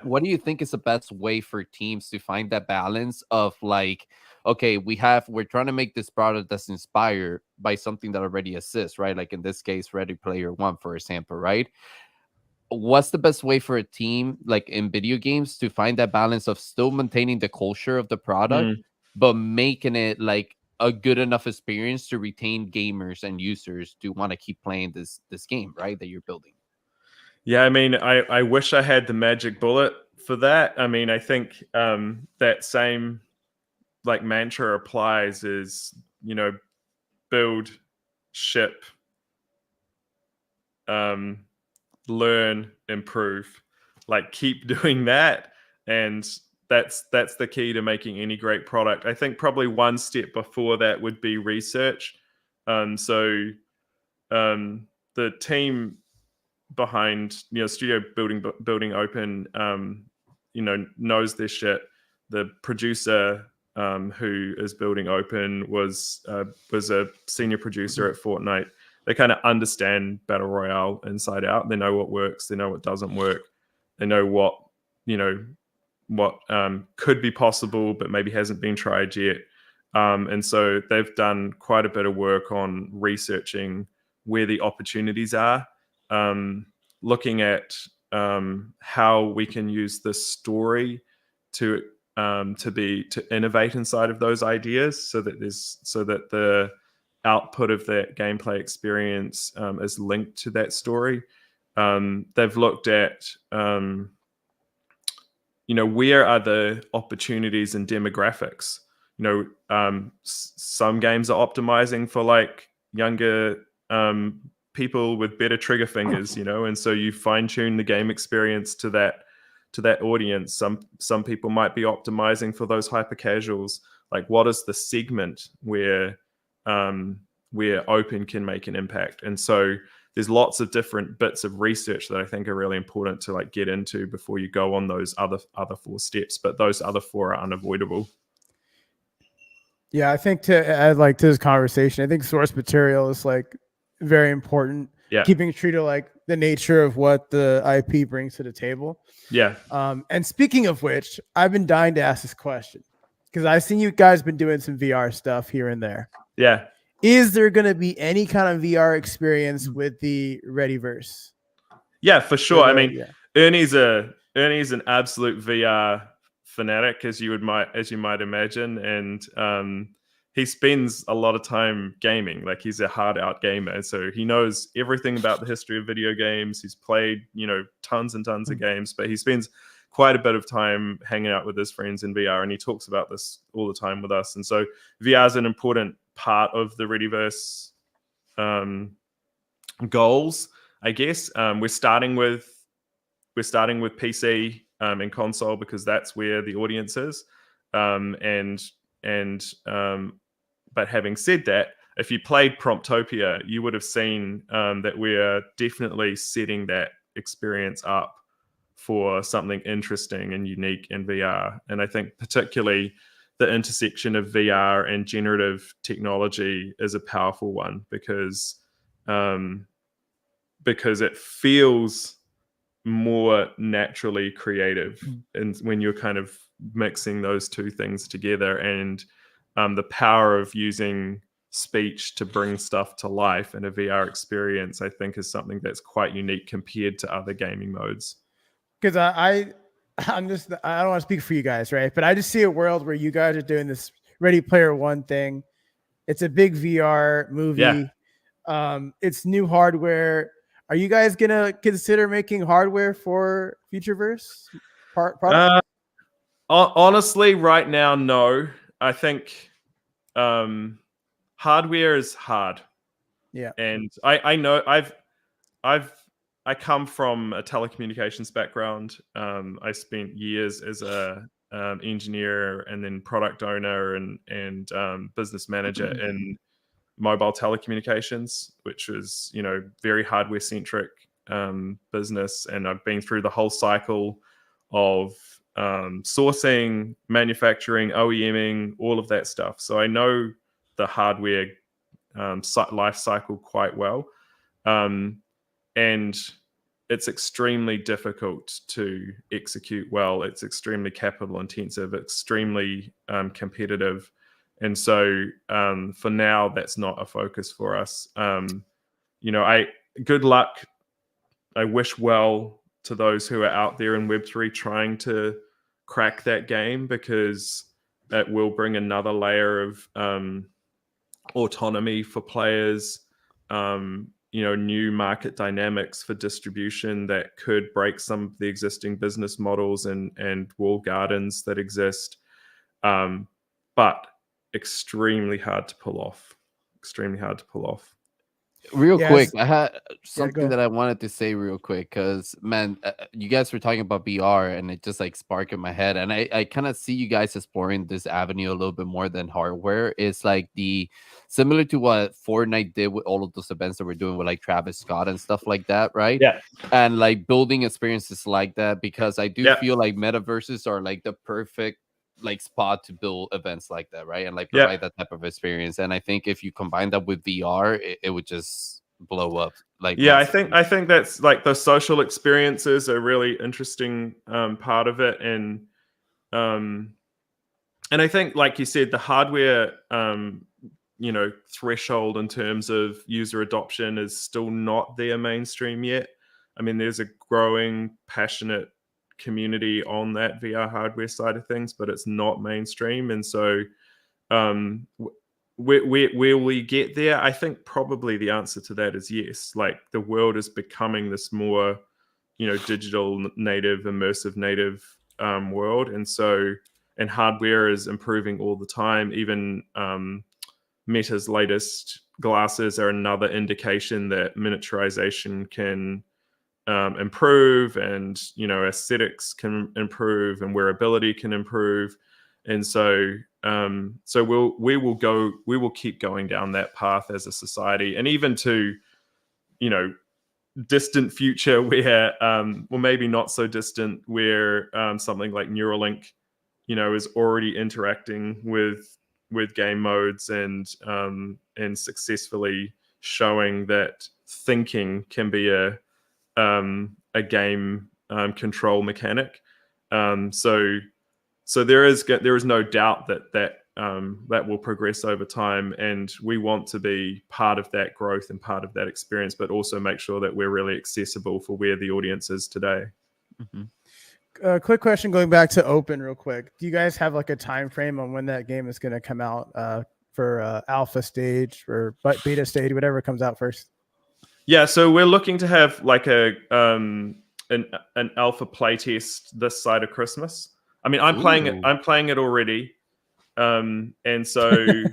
[SPEAKER 1] What do you think is the best way for teams to find that balance of like, okay, we're trying to make this product that's inspired by something that already exists, right? Like in this case, Ready Player One, for example, right? What's the best way for a team like in video games to find that balance of still maintaining the culture of the product, but making it like a good enough experience to retain gamers and users to want to keep playing this game, right, that you're building?
[SPEAKER 5] Yeah, I mean, I wish I had the magic bullet for that. I mean, I think that same like mantra applies is, you know, build, ship, learn, improve. Like keep doing that, and that's the key to making any great product. I think probably one step before that would be research. So the team behind, you know, studio building Open, you know, knows their shit. The producer who is building Open was a senior producer at Fortnite. They kind of understand battle royale inside out. They know what works. They know what doesn't work. They know what, you know, what could be possible but maybe hasn't been tried yet. And so they've done quite a bit of work on researching where the opportunities are, looking at how we can use this story to innovate inside of those ideas, so that the output of that gameplay experience is linked to that story. They've looked at you know, where are the opportunities and demographics? some games are optimizing for like younger people with better trigger fingers, and so you fine tune the game experience to that audience. Some people might be optimizing for those hyper casuals. Like, what is the segment where open can make an impact? And so there's lots of different bits of research that I think are really important to like get into before you go on those other 4 steps. But those other 4 are unavoidable.
[SPEAKER 2] Yeah, I think to add like to this conversation, I think source material is like very important.
[SPEAKER 5] Yeah.
[SPEAKER 2] Keeping true to like the nature of what the IP brings to the table.
[SPEAKER 5] Yeah.
[SPEAKER 2] And speaking of which, I've been dying to ask this question because I've seen you guys been doing some VR stuff here and there.
[SPEAKER 5] Yeah.
[SPEAKER 2] Is there going to be any kind of VR experience with the Readiverse?
[SPEAKER 5] Yeah, for sure. I mean,
[SPEAKER 2] yeah.
[SPEAKER 5] Ernie's an absolute VR fanatic, as you might imagine, and he spends a lot of time gaming. Like, he's a hard out gamer, so he knows everything about the history of video games. He's played, tons and tons of games, but he spends quite a bit of time hanging out with his friends in VR, and he talks about this all the time with us. And so VR is an important part of the Readiverse goals, I guess. We're starting with PC and console because that's where the audience is. But having said that, if you played Promptopia, you would have seen that we're definitely setting that experience up for something interesting and unique in VR. And I think particularly the intersection of VR and generative technology is a powerful one because it feels more naturally creative, and when you're kind of mixing those two things together, and the power of using speech to bring stuff to life in a VR experience, I think is something that's quite unique compared to other gaming modes.
[SPEAKER 2] Because I don't want to speak for you guys, right? But I just see a world where you guys are doing this Ready Player One thing. It's a big VR movie.
[SPEAKER 5] Yeah.
[SPEAKER 2] It's new hardware. Are you guys gonna consider making hardware for Futureverse product?
[SPEAKER 5] Honestly, right now, no. I think hardware is hard.
[SPEAKER 2] Yeah,
[SPEAKER 5] and I know I come from a telecommunications background. I spent years as a engineer and then product owner and business manager in mobile telecommunications, which was very hardware centric business, and I've been through the whole cycle of sourcing, manufacturing, OEMing, all of that stuff. So I know the hardware life cycle quite well, and it's extremely difficult to execute well. It's extremely capital intensive, extremely competitive. And so for now, that's not a focus for us. Good luck. I wish well to those who are out there in Web3 trying to crack that game, because it will bring another layer of autonomy for players, new market dynamics for distribution that could break some of the existing business models and walled gardens that exist. But extremely hard to pull off.
[SPEAKER 1] Real quick,
[SPEAKER 2] Yes.
[SPEAKER 1] I had
[SPEAKER 2] go.
[SPEAKER 1] something that I wanted to say real quick because, man, you guys were talking about VR and it just like sparked in my head. And I kind of see you guys exploring this avenue a little bit more than hardware. It's like similar to what Fortnite did with all of those events that we're doing with like Travis Scott and stuff like that, right?
[SPEAKER 5] Yeah.
[SPEAKER 1] And like building experiences like that, because I do
[SPEAKER 5] Yeah.
[SPEAKER 1] feel like metaverses are like the perfect like spot to build events like that, right? And like provide that type of experience. And I think if you combine that with VR, it would just blow up. Like, massively.
[SPEAKER 5] I think that's like the social experiences are a really interesting part of it, and I think, like you said, the hardware threshold in terms of user adoption is still not there mainstream yet. I mean, there's a growing passionate community on that VR hardware side of things, but it's not mainstream. And so where we get there, I think probably the answer to that is yes. Like, the world is becoming this more digital native, immersive native world, and and hardware is improving all the time. Even Meta's latest glasses are another indication that miniaturization can improve, and aesthetics can improve, and wearability can improve. And so we will keep going down that path as a society, and even to distant future where well, maybe not so distant, where something like Neuralink is already interacting with game modes and successfully showing that thinking can be a game control mechanic. So there is no doubt that will progress over time, and we want to be part of that growth and part of that experience, but also make sure that we're really accessible for where the audience is today.
[SPEAKER 2] Quick question going back to Open real quick. Do you guys have like a time frame on when that game is going to come out for alpha stage or beta stage, whatever comes out first?
[SPEAKER 5] Yeah, so we're looking to have like an alpha playtest this side of Christmas. I mean, I'm playing it already. And so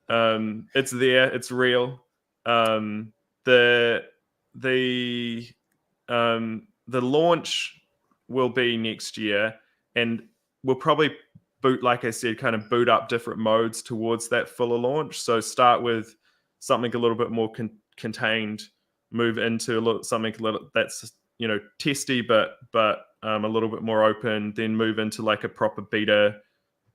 [SPEAKER 5] it's there, it's real. The launch will be next year, and we'll probably like I said, kind of boot up different modes towards that fuller launch. So start with something a little bit more contained, move into something a little that's testy but a little bit more open, then move into like a proper beta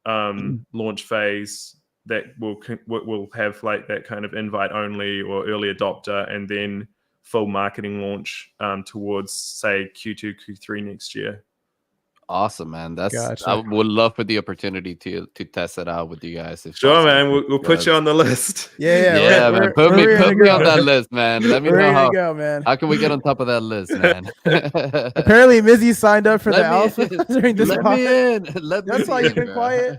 [SPEAKER 5] launch phase that will have like that kind of invite only or early adopter, and then full marketing launch towards say Q2, Q3 next year.
[SPEAKER 1] Awesome, man.
[SPEAKER 2] Gotcha.
[SPEAKER 1] I would love for the opportunity to test it out with you guys. If
[SPEAKER 5] Sure,
[SPEAKER 1] possible.
[SPEAKER 5] man. We'll put you on the list.
[SPEAKER 2] Yeah,
[SPEAKER 1] man. Put me on that list, man. Let me know how.
[SPEAKER 2] Man.
[SPEAKER 1] How can we get on top of that list, man?
[SPEAKER 2] Apparently, Mizzy signed up for the alpha during this.
[SPEAKER 1] Let me in.
[SPEAKER 2] That's why you've been quiet.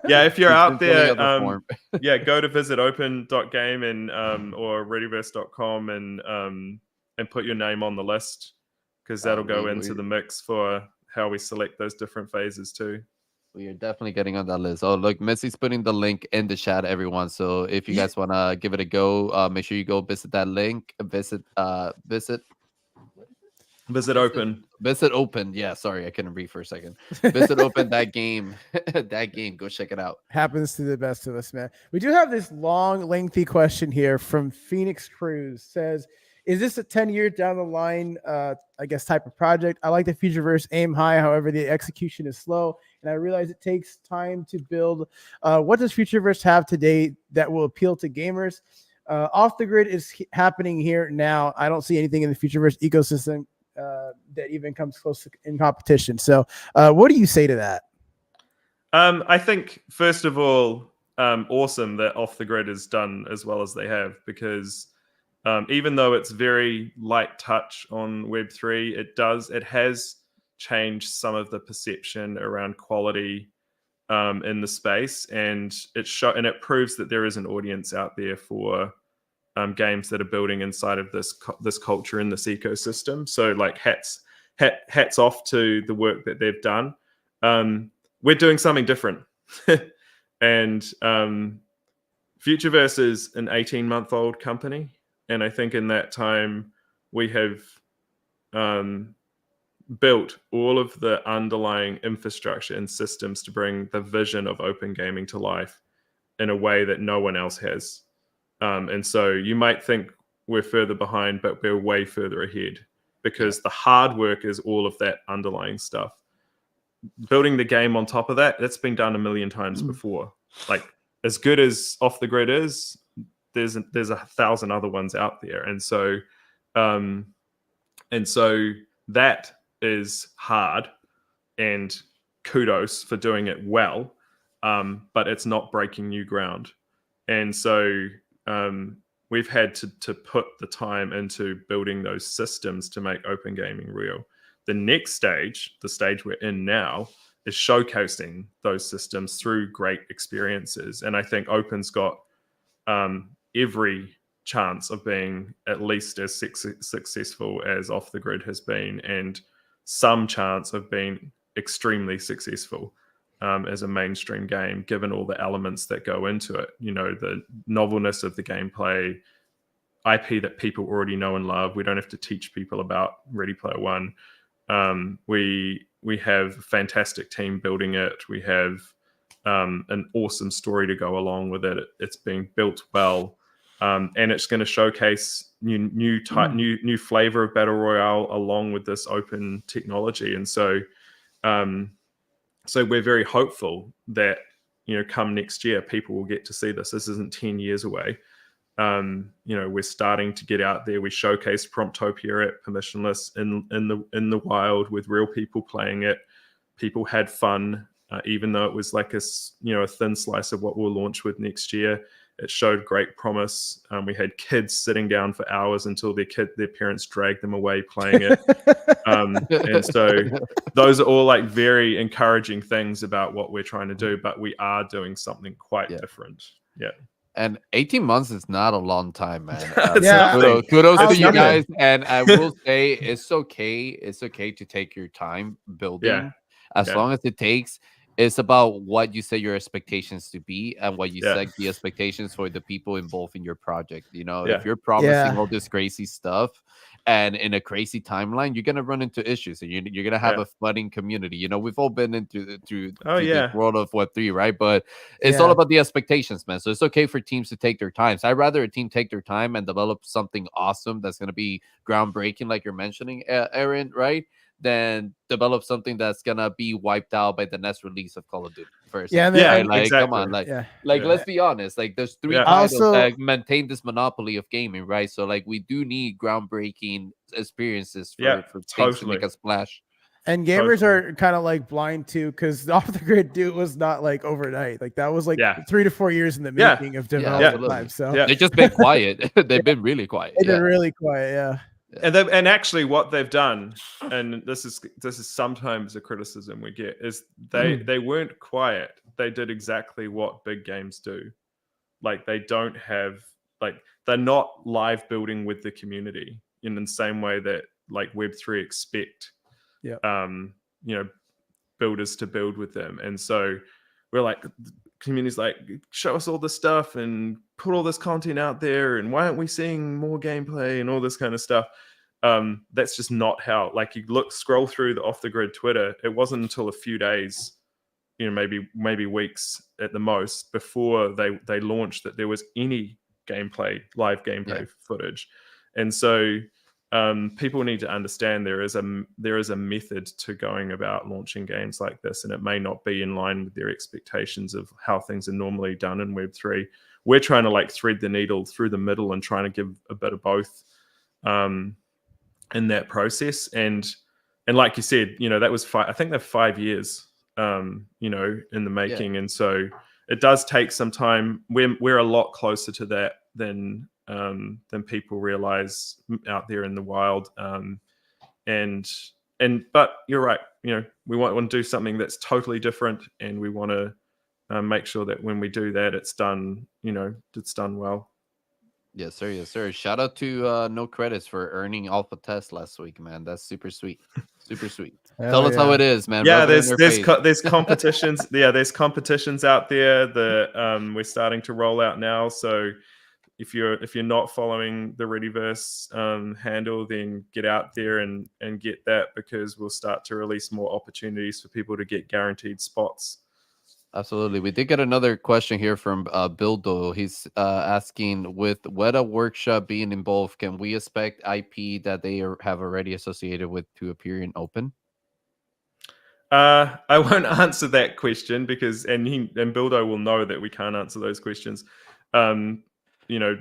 [SPEAKER 5] Yeah, if you're out there,
[SPEAKER 1] go
[SPEAKER 5] to visitopen.game and or readyverse.com and put your name on the list, because that'll go into the mix for how we select those different phases too.
[SPEAKER 1] We are definitely getting on that list. Oh, look, Missy's putting the link in the chat, everyone. So if you guys want to give it a go, make sure you go visit that link. Visit Open. Visit Open. Yeah, sorry, I couldn't read for a second. Visit Open, that game. That game. Go check it out.
[SPEAKER 2] Happens to the best of us, man. We do have this long, lengthy question here from Phoenix Cruz. Says, is this a 10 years down the line, I guess, type of project? I like the Futureverse aim high. However, the execution is slow, and I realize it takes time to build. What does Futureverse have today that will appeal to gamers? Off the grid is happening here now. I don't see anything in the Futureverse ecosystem that even comes close to in competition. So what do you say to that?
[SPEAKER 5] I think, first of all, awesome that Off the Grid is done as well as they have, because even though it's very light touch on Web3, it has changed some of the perception around quality in the space, and it proves that there is an audience out there for games that are building inside of this culture in this ecosystem. So like hats off to the work that they've done. We're doing something different. And Futureverse is an 18-month-old company, and I think in that time we have built all of the underlying infrastructure and systems to bring the vision of open gaming to life in a way that no one else has. And so you might think we're further behind, but we're way further ahead, because the hard work is all of that underlying stuff. Building the game on top of that's been done a million times before. Like, as good as Off the Grid is, there's 1,000 other ones out there. And so that is hard, and kudos for doing it well. But it's not breaking new ground. And so we've had to put the time into building those systems to make open gaming real. The next stage, the stage we're in now, is showcasing those systems through great experiences. And I think Open's got every chance of being at least as successful as Off the Grid has been, and some chance of being extremely successful as a mainstream game, given all the elements that go into it. You know, the novelness of the gameplay, IP that people already know and love. We don't have to teach people about Ready Player One. We have a fantastic team building it. We have an awesome story to go along with it. It's being built well, and it's going to showcase new flavor of battle royale along with this open technology. And so we're very hopeful that, you know, come next year, people will get to see this. This isn't 10 years away. You know, we're starting to get out there. We showcased Promptopia at Permissionless in the wild with real people playing it. People had fun, even though it was like a thin slice of what we'll launch with next year. It showed great promise. We had kids sitting down for hours until their parents dragged them away playing it. And so those are all like very encouraging things about what we're trying to do, but we are doing something quite different. Yeah.
[SPEAKER 1] And 18 months is not a long time, man.
[SPEAKER 2] Yeah.
[SPEAKER 1] Kudos to you
[SPEAKER 5] nothing.
[SPEAKER 1] guys. And I will say it's okay. It's okay to take your time building, as long as it takes. It's about what you set your expectations to be and what you set the expectations for the people involved in your project. You know, if you're promising all this crazy stuff and in a crazy timeline, you're gonna run into issues, and you're gonna have a flooding community. You know, we've all been into the world of Web3, right? But it's all about the expectations, man. So it's okay for teams to take their time. So I'd rather a team take their time and develop something awesome that's gonna be groundbreaking, like you're mentioning, Aaron, right? Than develop something that's gonna be wiped out by the next release of Call of Duty. First, like,
[SPEAKER 5] exactly.
[SPEAKER 1] come on, let's be honest. Like, there's three titles that maintain this monopoly of gaming, right? So, like, we do need groundbreaking experiences for things to make a splash.
[SPEAKER 2] And gamers are kind of like blind too, because Off the Grid dude was not like overnight. Like that was like 3 to 4 years in the making of development time. So
[SPEAKER 1] they've just been quiet. They've been really quiet.
[SPEAKER 2] They've been really quiet.
[SPEAKER 5] And actually what they've done, and this is sometimes a criticism we get, is they weren't quiet. They did exactly what big games do. Like, they don't have, like, they're not live building with the community in the same way that like Web3 expect builders to build with them. And so we're like, community's like, show us all this stuff and put all this content out there, and why aren't we seeing more gameplay and all this kind of stuff. That's just not how, like, you scroll through the Off the Grid Twitter. It wasn't until a few days, you know, maybe weeks at the most, before they launched that there was any live gameplay footage. And so people need to understand there is a method to going about launching games like this, and it may not be in line with their expectations of how things are normally done in Web3. We're trying to like thread the needle through the middle and trying to give a bit of both in that process. And like you said, you know, that was I think they're 5 years you know, in the making. And so it does take some time. We're a lot closer to that than people realize out there in the wild. But you're right. You know, we want to do something that's totally different, and we want to make sure that when we do that, it's done well.
[SPEAKER 1] Yes, sir. Yes, sir. Shout out to No Credits for earning alpha test last week, man. That's super sweet. Super sweet. Tell us how it is, man.
[SPEAKER 5] Yeah, there's competitions. There's competitions out there that we're starting to roll out now. So if you're not following the Readyverse handle, then get out there and get that, because we'll start to release more opportunities for people to get guaranteed spots.
[SPEAKER 1] Absolutely. We did get another question here from Bildo. He's asking, with Weta Workshop being involved, can we expect IP that they have already associated with to appear in open?
[SPEAKER 5] I won't answer that question, because and Bildo will know that we can't answer those questions. You know,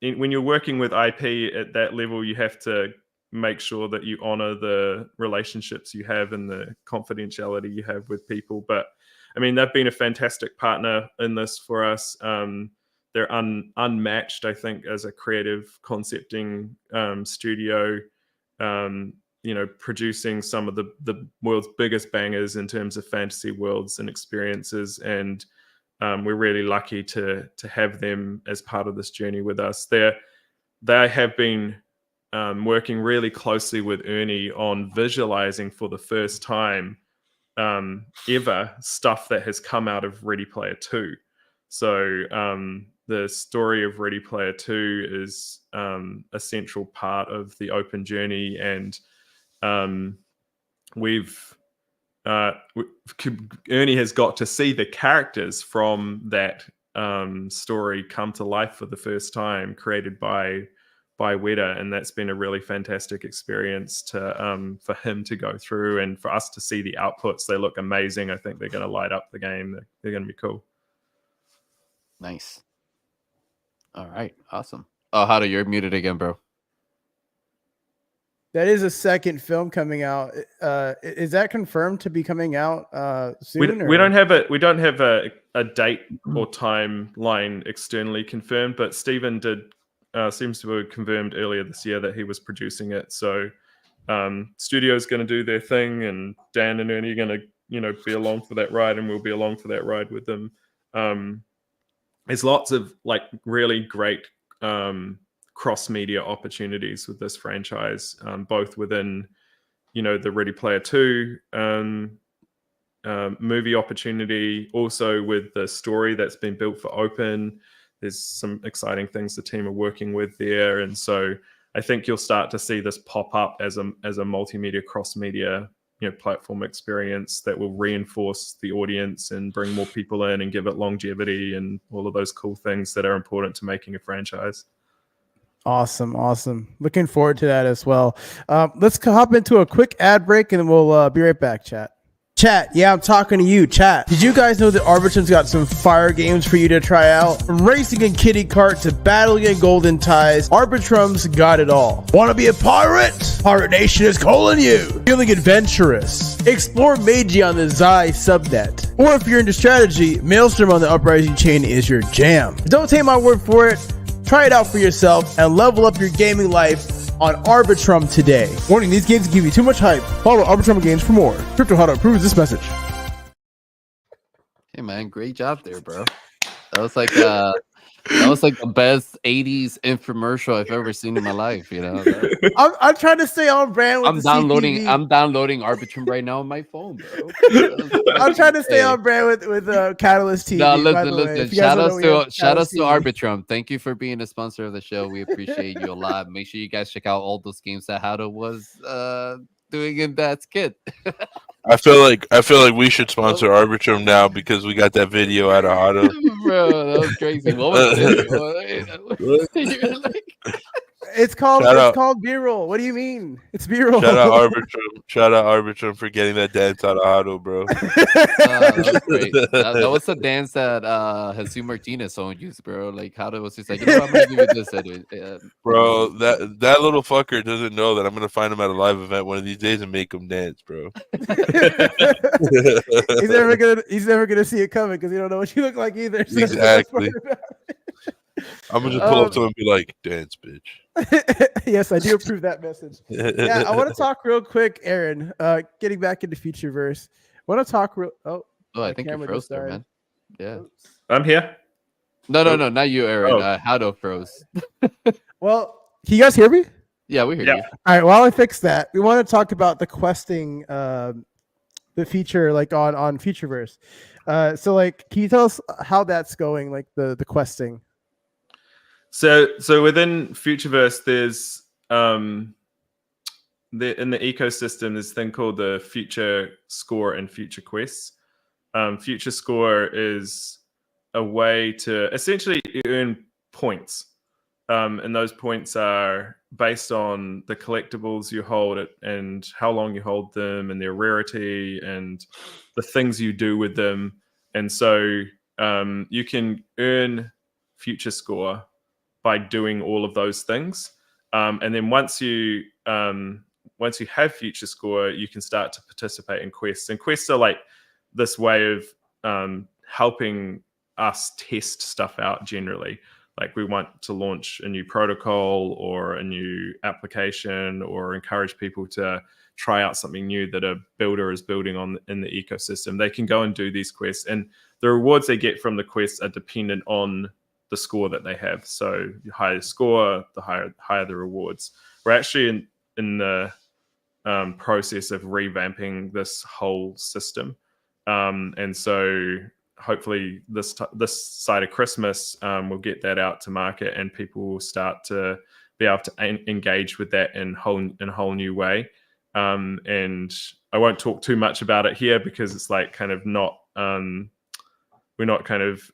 [SPEAKER 5] when you're working with IP at that level, you have to make sure that you honor the relationships you have and the confidentiality you have with people. But I mean, they've been a fantastic partner in this for us. They're unmatched, I think, as a creative concepting studio. You know, producing some of the world's biggest bangers in terms of fantasy worlds and experiences, and we're really lucky to have them as part of this journey with us. They have been working really closely with Ernie on visualizing for the first time ever stuff that has come out of Ready Player 2. So the story of Ready Player 2 is a central part of the open journey, and Ernie has got to see the characters from that story come to life for the first time, created by Weta, and that's been a really fantastic experience to for him to go through, and for us to see the outputs. They look amazing. I think they're going to light up the game. They're going to be cool.
[SPEAKER 1] Nice. All right, awesome. Oh, Hado, you're muted again, bro.
[SPEAKER 2] That is a second film coming out. Is that confirmed to be coming out soon?
[SPEAKER 5] We don't have a date or timeline externally confirmed, but Steven did seems to have confirmed earlier this year that he was producing it. So studio's going to do their thing, and Dan and Ernie are going to be along for that ride, and we'll be along for that ride with them. There's lots of like really great cross-media opportunities with this franchise, both within the Ready Player 2 movie opportunity, also with the story that's been built for open. There's some exciting things the team are working with there, and so I think you'll start to see this pop up as a multimedia cross-media platform experience that will reinforce the audience and bring more people in and give it longevity and all of those cool things that are important to making a franchise.
[SPEAKER 2] Awesome. Looking forward to that as well. Let's hop into a quick ad break, and then we'll be right back, chat. Chat, yeah, I'm talking to you, chat. Did you guys know that Arbitrum's got some fire games for you to try out? From racing and kitty kart to battling and golden ties, Arbitrum's got it all. Want to be a pirate? Pirate Nation is calling you. Feeling adventurous? Explore Meiji on the Zai subnet. Or if you're into strategy, Maelstrom on the Uprising chain is your jam. Don't take my word for it. Try it out for yourself and level up your gaming life on Arbitrum today. Warning, these games give you too much hype. Follow Arbitrum Games for more. Crypto Hado approves this message.
[SPEAKER 1] Hey man, great job there, bro. That was like the best 80s infomercial I've ever seen in my life,
[SPEAKER 2] I'm trying to stay on brand with
[SPEAKER 1] I'm downloading Arbitrum right now on my phone, bro.
[SPEAKER 2] I'm trying to stay on brand with Catalyst TV.
[SPEAKER 1] No, listen. Shout out to Arbitrum. Thank you for being a sponsor of the show. We appreciate you a lot. Make sure you guys check out all those games that Hado was doing in that skit.
[SPEAKER 4] I feel like we should sponsor Arbitrum now because we got that video out of Hado.
[SPEAKER 1] Bro, that was crazy. What was it?
[SPEAKER 2] It's called B-roll. What do you mean? It's B-roll.
[SPEAKER 4] Shout out Arbitrum for getting that dance out of Hado, bro.
[SPEAKER 1] That was great. That was a dance that Jesus Martinez used, bro. Like Hado was just like, I'm gonna give you this.
[SPEAKER 4] Bro, that little fucker doesn't know that I'm gonna find him at a live event one of these days and make him dance, bro.
[SPEAKER 2] He's never gonna see it coming because he don't know what you look like either. So
[SPEAKER 4] exactly. I'm gonna just pull up to him and be like, "Dance, bitch."
[SPEAKER 2] Yes, I do approve that message. Yeah, I want to talk real quick, Aaron. Getting back into Futureverse. I want to talk real. Oh,
[SPEAKER 1] I think you froze there, man. Yeah,
[SPEAKER 5] I'm here.
[SPEAKER 1] No, not you, Aaron. Hado froze.
[SPEAKER 2] Well, can you guys hear me?
[SPEAKER 1] Yeah, we hear you.
[SPEAKER 2] All right. While I fix that, we want to talk about the questing, the feature like on Futureverse. So, like, can you tell us how that's going? Like the questing.
[SPEAKER 5] So within Futureverse, there's in the ecosystem, there's a thing called the Future Score and Future Quests. Future Score is a way to essentially earn points, and those points are based on the collectibles you hold and how long you hold them and their rarity and the things you do with them. And so you can earn Future Score by doing all of those things, and then once you have Future Score, you can start to participate in quests. And quests are like this way of helping us test stuff out generally. Like we want to launch a new protocol or a new application or encourage people to try out something new that a builder is building in the ecosystem. They can go and do these quests, and the rewards they get from the quests are dependent on the score that they have. So the higher the score, the higher the rewards. We're actually in the process of revamping this whole system. And so hopefully this side of Christmas, we'll get that out to market, and people will start to be able to engage with that in a whole new way. And I won't talk too much about it here because it's like kind of not we're not kind of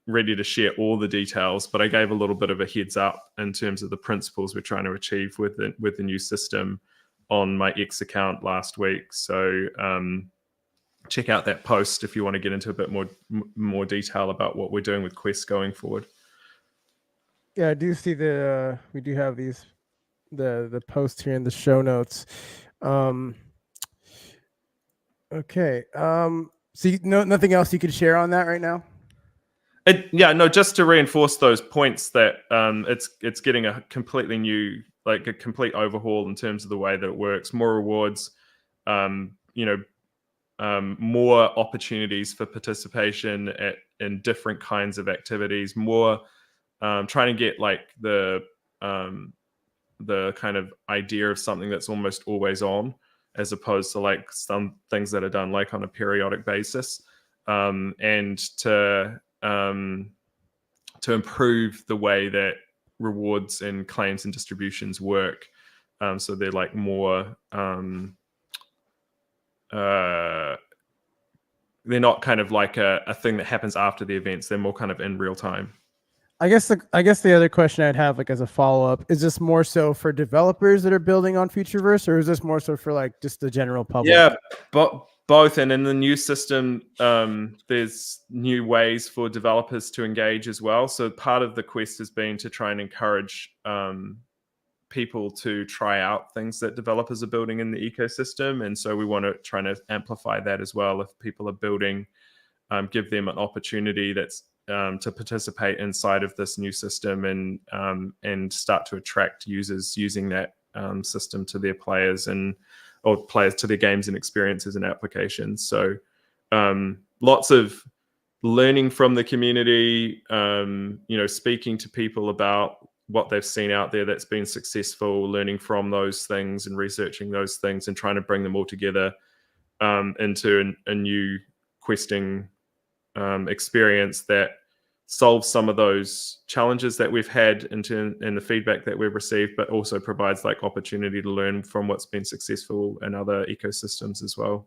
[SPEAKER 5] ready to share all the details, but I gave a little bit of a heads up in terms of the principles we're trying to achieve with the new system on my X account last week. So check out that post if you want to get into a bit more detail about what we're doing with Quest going forward.
[SPEAKER 2] Yeah, I do see we do have the post here in the show notes. Okay. So nothing else you could share on that right now?
[SPEAKER 5] Just to reinforce those points that it's getting a completely new, like a complete overhaul in terms of the way that it works. More rewards, more opportunities for participation in different kinds of activities. More trying to get like the kind of idea of something that's almost always on, as opposed to like some things that are done like on a periodic basis, and to improve the way that rewards and claims and distributions work. So they're like more, they're not kind of like a thing that happens after the events. They're more kind of in real time.
[SPEAKER 2] I guess the other question I'd have, like as a follow-up, is this more so for developers that are building on Futureverse, or is this more so for like just the general public?
[SPEAKER 5] Yeah, but both. And in the new system, there's new ways for developers to engage as well. So part of the quest has been to try and encourage people to try out things that developers are building in the ecosystem. And so we want to try to amplify that as well. If people are building, give them an opportunity that's to participate inside of this new system, and start to attract users using that system to their players, or players to their games and experiences and applications. So lots of learning from the community, speaking to people about what they've seen out there that's been successful, learning from those things and researching those things, and trying to bring them all together into a new questing experience that solves some of those challenges that we've had in the feedback that we've received, but also provides like opportunity to learn from what's been successful in other ecosystems as well.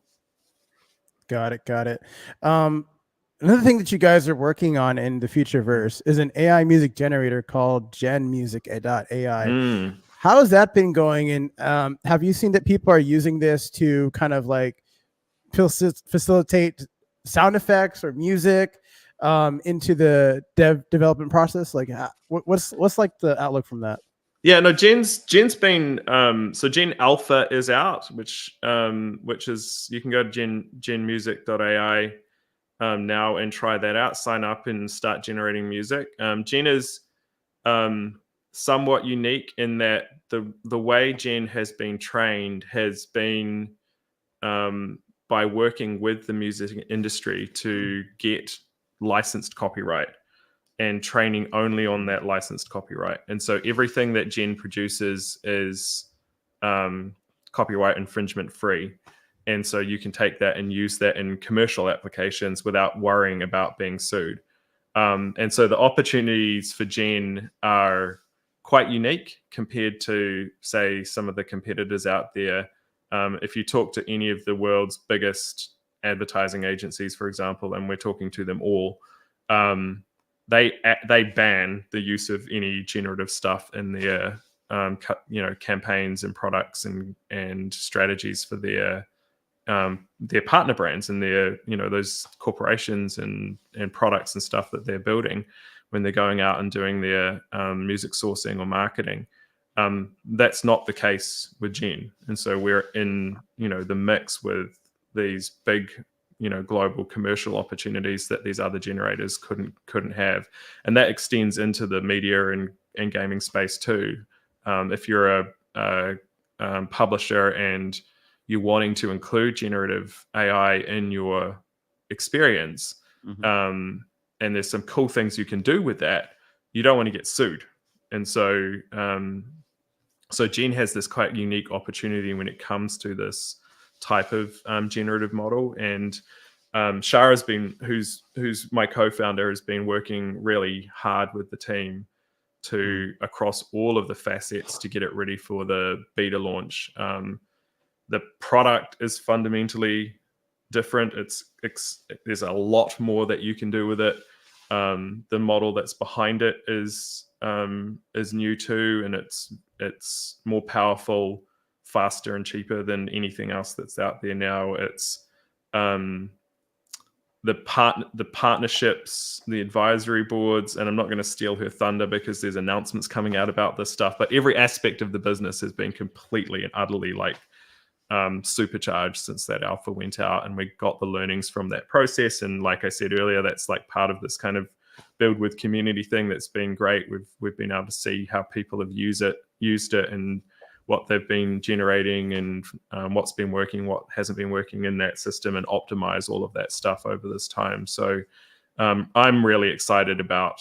[SPEAKER 2] Got it. Another thing that you guys are working on in the Futureverse is an AI music generator called genmusic.ai. How has that been going? And have you seen that people are using this to kind of like facilitate sound effects or music into the development process? Like what's like the outlook from that?
[SPEAKER 5] Yeah, no, Gen's been so Gen Alpha is out, which is, you can go to genmusic.ai now and try that out, sign up and start generating music. Gen is somewhat unique in that the way Gen has been trained has been by working with the music industry to get licensed copyright and training only on that licensed copyright. And so everything that Gen produces is copyright infringement free. And so you can take that and use that in commercial applications without worrying about being sued. And so the opportunities for Gen are quite unique compared to, say, some of the competitors out there. If you talk to any of the world's biggest advertising agencies, for example, and we're talking to them all, they ban the use of any generative stuff in their campaigns and products and strategies for their partner brands and their those corporations and products and stuff that they're building when they're going out and doing their music sourcing or marketing. That's not the case with Gen, and so we're in the mix with these big global commercial opportunities that these other generators couldn't have, and that extends into the media and gaming space too. If you're a publisher and you're wanting to include generative AI in your experience, and there's some cool things you can do with that, you don't want to get sued. And so So Gen has this quite unique opportunity when it comes to this type of generative model. And Shara's been, who's my co-founder, has been working really hard with the team to across all of the facets to get it ready for the beta launch. The product is fundamentally different. There's a lot more that you can do with it. The model that's behind it is new too, and it's more powerful, faster, and cheaper than anything else that's out there now. It's the partnerships, the advisory boards, and I'm not going to steal her thunder because there's announcements coming out about this stuff, but every aspect of the business has been completely and utterly like supercharged since that alpha went out, and we got the learnings from that process. And like I said earlier, that's like part of this kind of build with community thing that's been great. We've been able to see how people have used it, and what they've been generating, and what's been working, what hasn't been working in that system, and optimize all of that stuff over this time. So I'm really excited about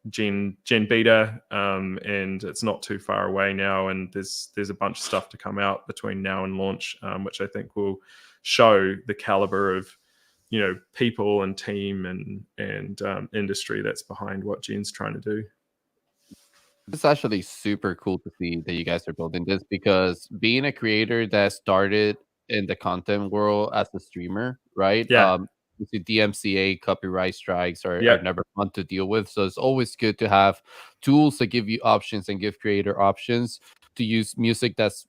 [SPEAKER 5] Gen Beta, and it's not too far away now, and there's a bunch of stuff to come out between now and launch, which I think will show the caliber of people and team and industry that's behind what Gen's trying to do.
[SPEAKER 1] It's actually super cool to see that you guys are building this, because being a creator that started in the content world as a streamer, right?
[SPEAKER 5] Yeah.
[SPEAKER 1] The DMCA copyright strikes are
[SPEAKER 5] Yeah.
[SPEAKER 1] never fun to deal with. So it's always good to have tools that give you options and give creator options to use music that's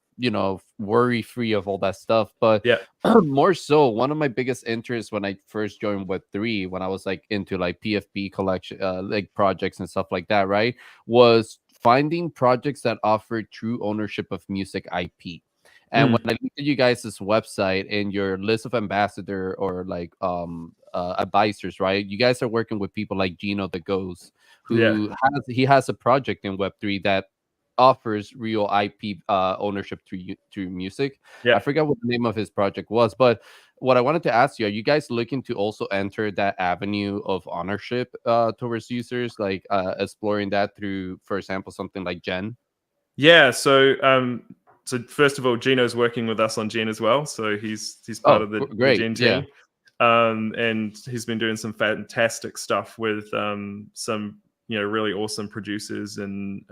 [SPEAKER 1] worry free of all that stuff. But
[SPEAKER 5] Yeah.
[SPEAKER 1] more so, one of my biggest interests when I first joined Web3, when I was like into like PFP collection, like projects and stuff like that, right, was finding projects that offer true ownership of music IP. And when I looked at you guys' website and your list of ambassador or like advisors, right? You guys are working with people like Gino the Ghost, who has a project in Web3 that offers real IP ownership through music.
[SPEAKER 5] Yeah.
[SPEAKER 1] I forgot what the name of his project was, but what I wanted to ask you, are you guys looking to also enter that avenue of ownership towards users, like exploring that through, for example, something like Gen?
[SPEAKER 5] Yeah. So first of all, Gino's working with us on Gen as well. So he's part of the Gen team. And he's been doing some fantastic stuff with some really awesome producers and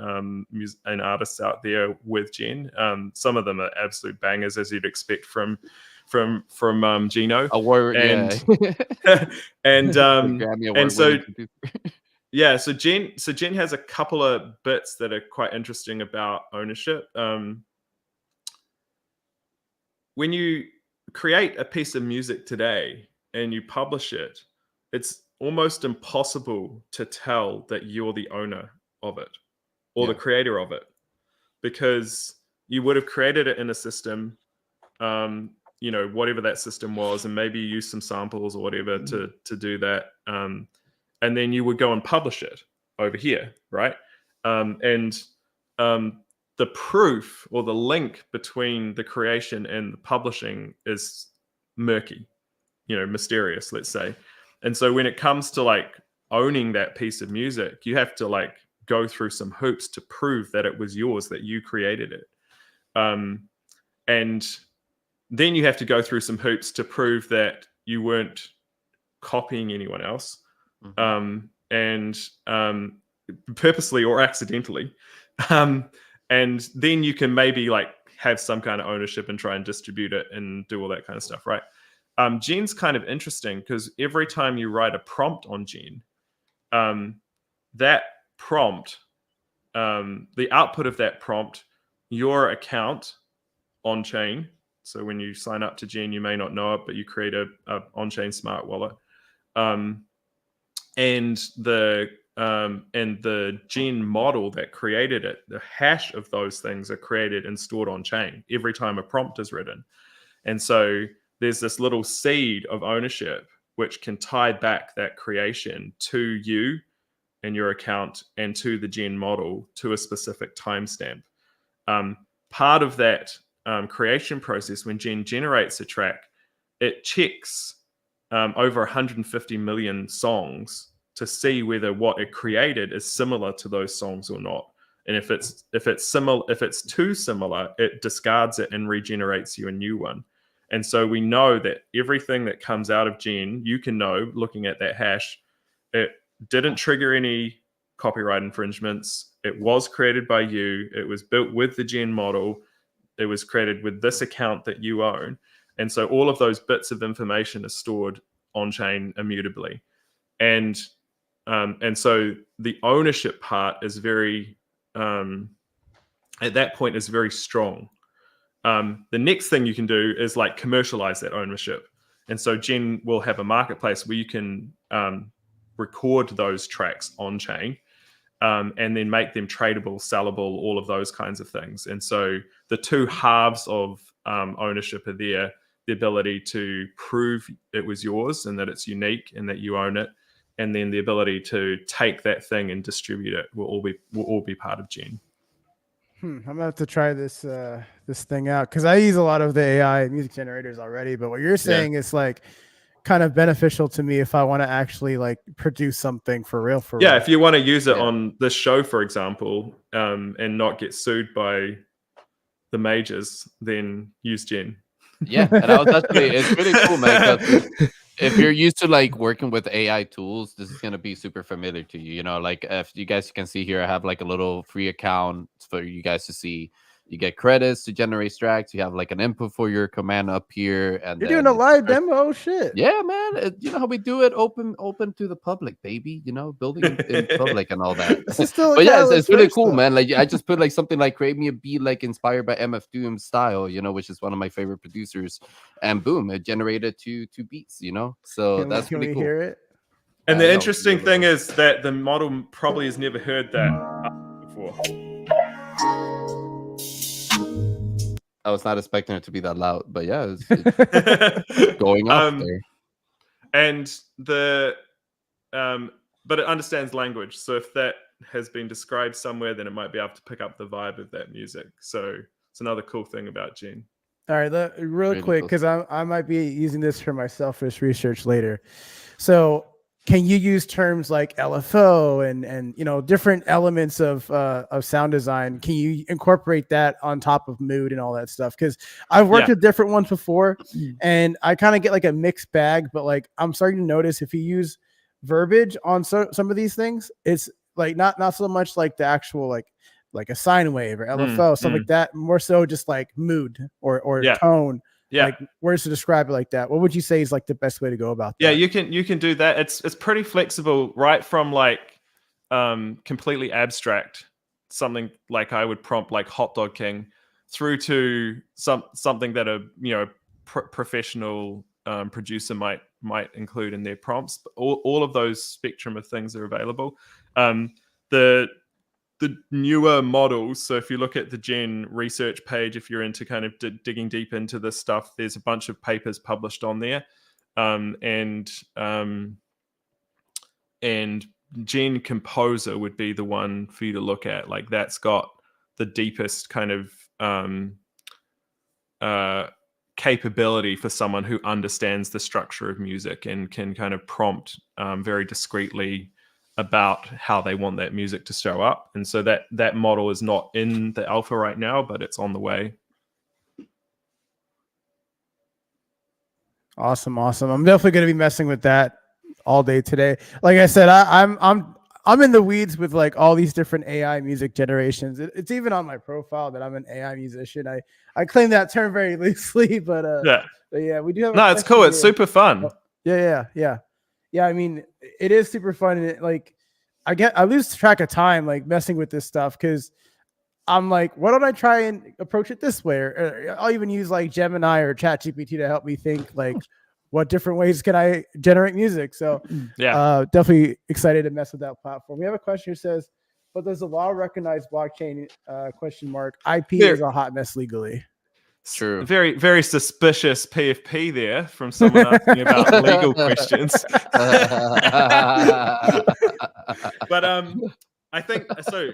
[SPEAKER 5] artists out there with Gen. Some of them are absolute bangers, as you'd expect from Gino. And yeah, so Gen has a couple of bits that are quite interesting about ownership. When you create a piece of music today and you publish it, it's almost impossible to tell that you're the owner of it or the creator of it, because you would have created it in a system, whatever that system was, and maybe you use some samples or whatever to do that, and then you would go and publish it over here, right? The proof or the link between the creation and the publishing is murky, mysterious, let's say. And so when it comes to like owning that piece of music, you have to like go through some hoops to prove that it was yours, that you created it. And then you have to go through some hoops to prove that you weren't copying anyone else, and purposely or accidentally. And then you can maybe like have some kind of ownership and try and distribute it and do all that kind of stuff, right? Gen's kind of interesting because every time you write a prompt on Gen, that prompt, the output of that prompt, your account on chain. So when you sign up to Gen, you may not know it, but you create a on-chain smart wallet, and the Gen model that created it, the hash of those things are created and stored on chain every time a prompt is written. And so there's this little seed of ownership which can tie back that creation to you and your account and to the Gen model to a specific timestamp. Part of that creation process, when Gen generates a track, it checks over 150 million songs to see whether what it created is similar to those songs or not. And if it's too similar, it discards it and regenerates you a new one. And so we know that everything that comes out of Gen, you can know looking at that hash, it didn't trigger any copyright infringements. It was created by you. It was built with the Gen model. It was created with this account that you own. And so all of those bits of information are stored on chain immutably. And so the ownership part is very, at that point, is very strong. The next thing you can do is like commercialize that ownership. And so Gen will have a marketplace where you can record those tracks on chain and then make them tradable, sellable, all of those kinds of things. And so the two halves of ownership are there: the ability to prove it was yours and that it's unique and that you own it, and then the ability to take that thing and distribute it will all be part of Gen.
[SPEAKER 2] I'm gonna have to try this this thing out because I use a lot of the AI music generators already. But what you're saying is like kind of beneficial to me if I want to actually like produce something for real.
[SPEAKER 5] Yeah, if you want to use it on this show, for example, and not get sued by the majors, then use Gen.
[SPEAKER 1] Yeah, and I was actually, it's really cool, man. 'Cause if you're used to like working with AI tools, this is gonna be super familiar to you. You know, like if you guys can see here, I have like a little free account for you guys to see. You get credits to generate tracks. You have like an input for your command up here, and
[SPEAKER 2] you're
[SPEAKER 1] then
[SPEAKER 2] doing a live demo. Oh shit!
[SPEAKER 1] Yeah, man. You know how we do it, open to the public, baby. You know, building in public and all that.
[SPEAKER 2] This is still,
[SPEAKER 1] but yeah, it's really cool,
[SPEAKER 2] though.
[SPEAKER 1] man. Like I just put like something like create me a beat like inspired by MF Doom's style, you know, which is one of my favorite producers, and boom, it generated two beats, you know. So that's
[SPEAKER 2] can
[SPEAKER 1] really
[SPEAKER 2] we
[SPEAKER 1] cool.
[SPEAKER 2] hear it?
[SPEAKER 5] And the interesting thing is that the model probably has never heard that before.
[SPEAKER 1] I was not expecting it to be that loud, but yeah, it's going off there.
[SPEAKER 5] And but it understands language. So if that has been described somewhere, then it might be able to pick up the vibe of that music. So it's another cool thing about Gen.
[SPEAKER 2] All right, really quick, because I might be using this for my selfish research later. So can you use terms like LFO and you know different elements of sound design? Can you incorporate that on top of mood and all that stuff? Because I've worked with different ones before, and I kind of get like a mixed bag. But like I'm starting to notice if you use verbiage on some of these things, it's like not so much like the actual like a sine wave or LFO, stuff like that. More so just like mood or tone.
[SPEAKER 5] Yeah.
[SPEAKER 2] Like words to describe it like that. What would you say is like the best way to go about that?
[SPEAKER 5] Yeah, you can do that. It's pretty flexible, right from like completely abstract, something like I would prompt like Hot Dog King, through to something that a professional producer might include in their prompts. But all of those spectrum of things are available. The newer models, so if you look at the Gen research page, if you're into kind of digging deep into this stuff, there's a bunch of papers published on there, and Gen Composer would be the one for you to look at. Like that's got the deepest kind of capability for someone who understands the structure of music and can kind of prompt very discreetly about how they want that music to show up. And so that model is not in the alpha right now, but it's on the way.
[SPEAKER 2] Awesome. I'm definitely going to be messing with that all day today. Like I said, I'm in the weeds with like all these different AI music generations. It's even on my profile that I'm an AI musician. I claim that term very loosely, but yeah, we do have.
[SPEAKER 5] No, it's cool. It's super fun.
[SPEAKER 2] Yeah. I mean, it is super fun, and like I lose track of time like messing with this stuff because I'm like, why don't I try and approach it this way? Or I'll even use like Gemini or ChatGPT to help me think like what different ways can I generate music. So definitely excited to mess with that platform. We have a question who says, but does the law recognize blockchain question mark IP is a hot mess legally?
[SPEAKER 1] True.
[SPEAKER 5] Very, very suspicious PFP there from someone asking about legal questions. But I think so.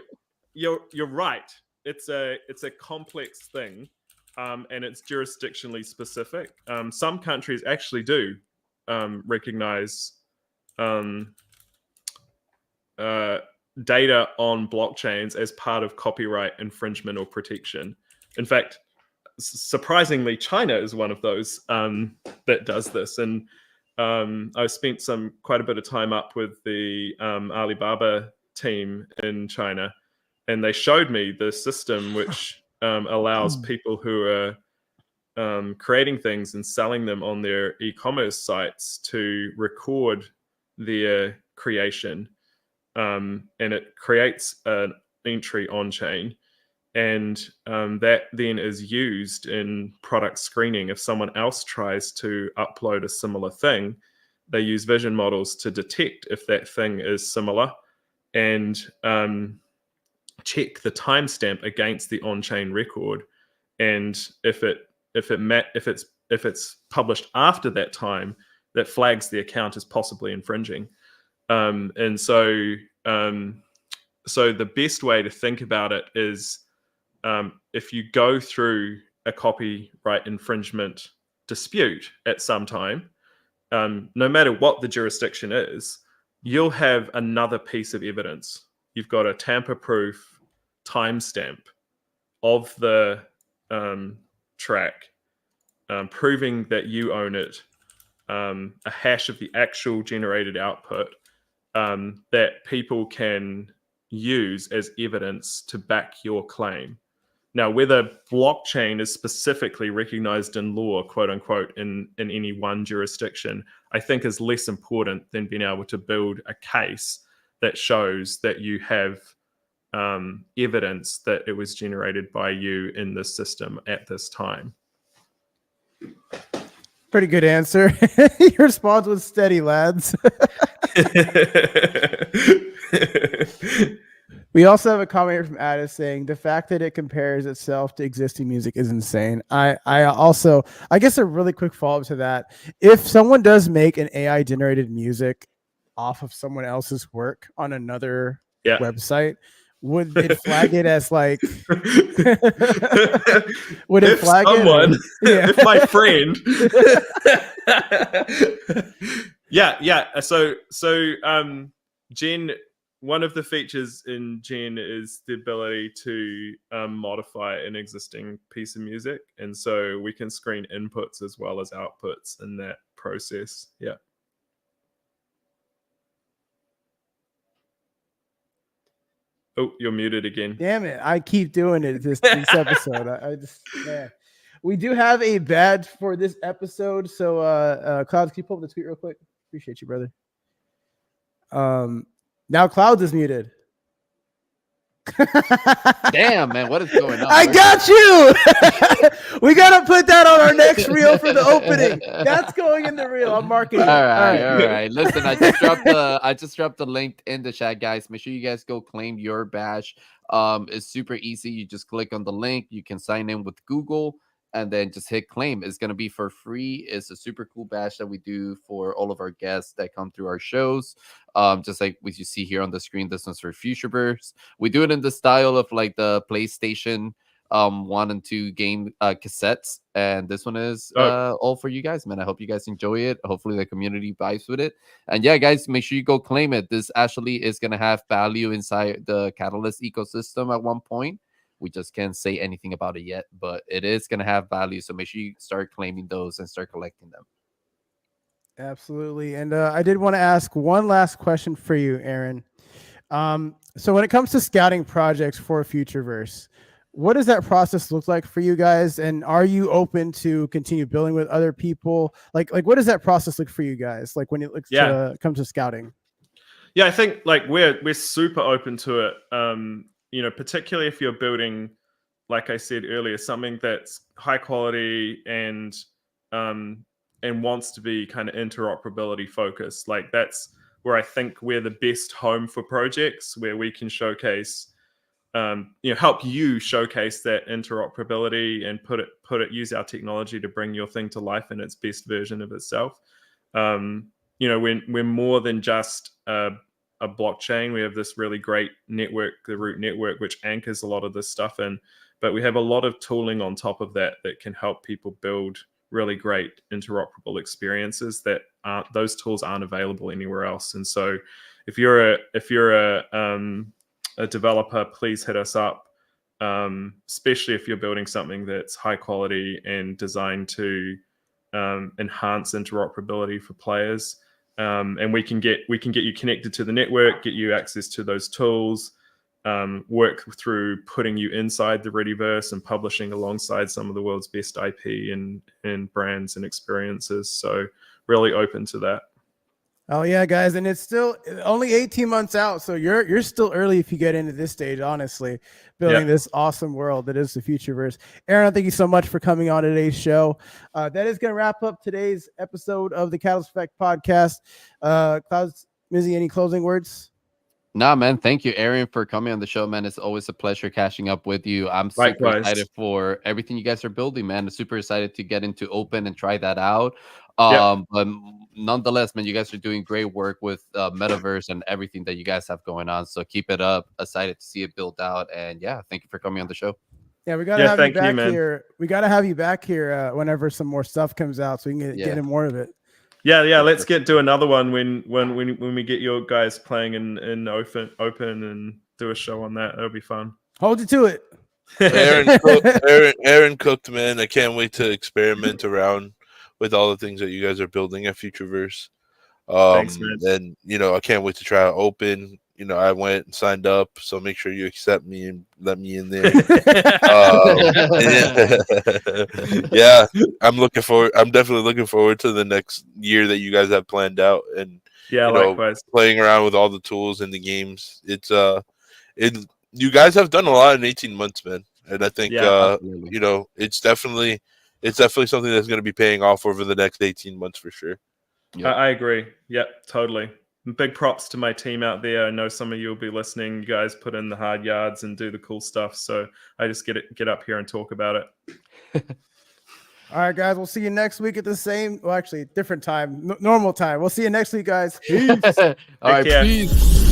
[SPEAKER 5] You're right. It's a complex thing, and it's jurisdictionally specific. Some countries actually do recognize data on blockchains as part of copyright infringement or protection. In fact, surprisingly, China is one of those that does this. And I spent quite a bit of time up with the Alibaba team in China, and they showed me the system which allows people who are creating things and selling them on their e-commerce sites to record their creation, and it creates an entry on chain, and that then is used in product screening. If someone else tries to upload a similar thing, they use vision models to detect if that thing is similar and check the timestamp against the on-chain record, and if it's published after that time, that flags the account as possibly infringing. And so the best way to think about it is, if you go through a copyright infringement dispute at some time, no matter what the jurisdiction is, you'll have another piece of evidence. You've got a tamper-proof timestamp of the track, proving that you own it, a hash of the actual generated output that people can use as evidence to back your claim. Now, whether blockchain is specifically recognized in law, quote unquote, in any one jurisdiction, I think is less important than being able to build a case that shows that you have evidence that it was generated by you in this system at this time.
[SPEAKER 2] Pretty good answer. Your response was steady, lads. We also have a comment here from Addis saying the fact that it compares itself to existing music is insane. I guess a really quick follow-up to that. If someone does make an AI generated music off of someone else's work on another website, would it flag it as like would it flag
[SPEAKER 5] someone,
[SPEAKER 2] it? Yeah.
[SPEAKER 5] If my friend. Yeah. So Gen, one of the features in Gen is the ability to modify an existing piece of music, and so we can screen inputs as well as outputs in that process. Yeah. Oh, you're muted again.
[SPEAKER 2] Damn it. I keep doing it this episode. I just, man. We do have a badge for this episode. So, Clouds, can you pull up the tweet real quick? Appreciate you, brother. Now Clouds is muted.
[SPEAKER 1] Damn, man, what is going on?
[SPEAKER 2] I got you. We gotta put that on our next reel for the opening. That's going in the reel. I'm marking it.
[SPEAKER 1] All right. Listen, I just dropped the link in the chat, guys. Make sure you guys go claim your badge. It's super easy. You just click on the link. You can sign in with Google and then just hit claim. It's going to be for free. It's a super cool badge that we do for all of our guests that come through our shows. Just like what you see here on the screen, this one's for Futureverse. We do it in the style of like the PlayStation 1 and 2 game cassettes, and this one is all for you guys, man. I hope you guys enjoy it. Hopefully the community vibes with it, and yeah, guys, make sure you go claim it. This actually is going to have value inside the Catalyst ecosystem at one point. We just can't say anything about it yet, but it is going to have value. So make sure you start claiming those and start collecting them.
[SPEAKER 2] Absolutely. And I did want to ask one last question for you, Aaron. So when it comes to scouting projects for Futureverse, what does that process look like for you guys? And are you open to continue building with other people? Like what does that process look for you guys? Like when it looks to comes to scouting?
[SPEAKER 5] Yeah, I think like we're super open to it. Particularly if you're building, like I said earlier, something that's high quality and wants to be kind of interoperability focused. Like that's where I think we're the best home for projects, where we can showcase, help you showcase that interoperability and use our technology to bring your thing to life in its best version of itself. We're more than just a blockchain. We have this really great network, the Root network, which anchors a lot of this stuff in, but we have a lot of tooling on top of that can help people build really great interoperable experiences that those tools aren't available anywhere else. And so if you're a developer, please hit us up. Especially if you're building something that's high quality and designed to enhance interoperability for players. And we can get you connected to the network, get you access to those tools, work through putting you inside the Readyverse and publishing alongside some of the world's best IP and brands and experiences. So really open to that.
[SPEAKER 2] Oh yeah, guys, and it's still only 18 months out, so you're still early if you get into this stage. Honestly, building this awesome world that is the Futureverse. Aaron, thank you so much for coming on today's show. That is going to wrap up today's episode of the Catalyst Effect podcast. Clouds, Mizzy, any closing words?
[SPEAKER 1] Nah, man. Thank you, Aaron, for coming on the show, man. It's always a pleasure catching up with you. I'm super excited for everything you guys are building, man. I'm super excited to get into open and try that out. But nonetheless, man, you guys are doing great work with Metaverse and everything that you guys have going on. So keep it up. Excited to see it build out. And yeah, thank you for coming on the show.
[SPEAKER 2] Yeah, we gotta have you back here. We gotta have you back here whenever some more stuff comes out, so we can get in more of it.
[SPEAKER 5] Yeah. Let's do another one when we get your guys playing in open and do a show on that. That'll be fun.
[SPEAKER 2] Hold you to it.
[SPEAKER 4] Aaron cooked, man. I can't wait to experiment around with all the things that you guys are building at Futureverse.
[SPEAKER 5] Thanks, man.
[SPEAKER 4] And I can't wait to try out open. I went and signed up, so make sure you accept me and let me in there. Yeah, I'm definitely looking forward to the next year that you guys have planned out, and
[SPEAKER 5] likewise,
[SPEAKER 4] playing around with all the tools and the games. You guys have done a lot in 18 months, man, and I think it's definitely something that's going to be paying off over the next 18 months for sure.
[SPEAKER 5] Yep. I agree. Yep, totally. Big props to my team out there. I know some of you will be listening. You guys put in the hard yards and do the cool stuff. So I just get up here and talk about it.
[SPEAKER 2] All right, guys. We'll see you next week at the same, different time, normal time. We'll see you next week, guys. Peace.
[SPEAKER 1] All right, peace.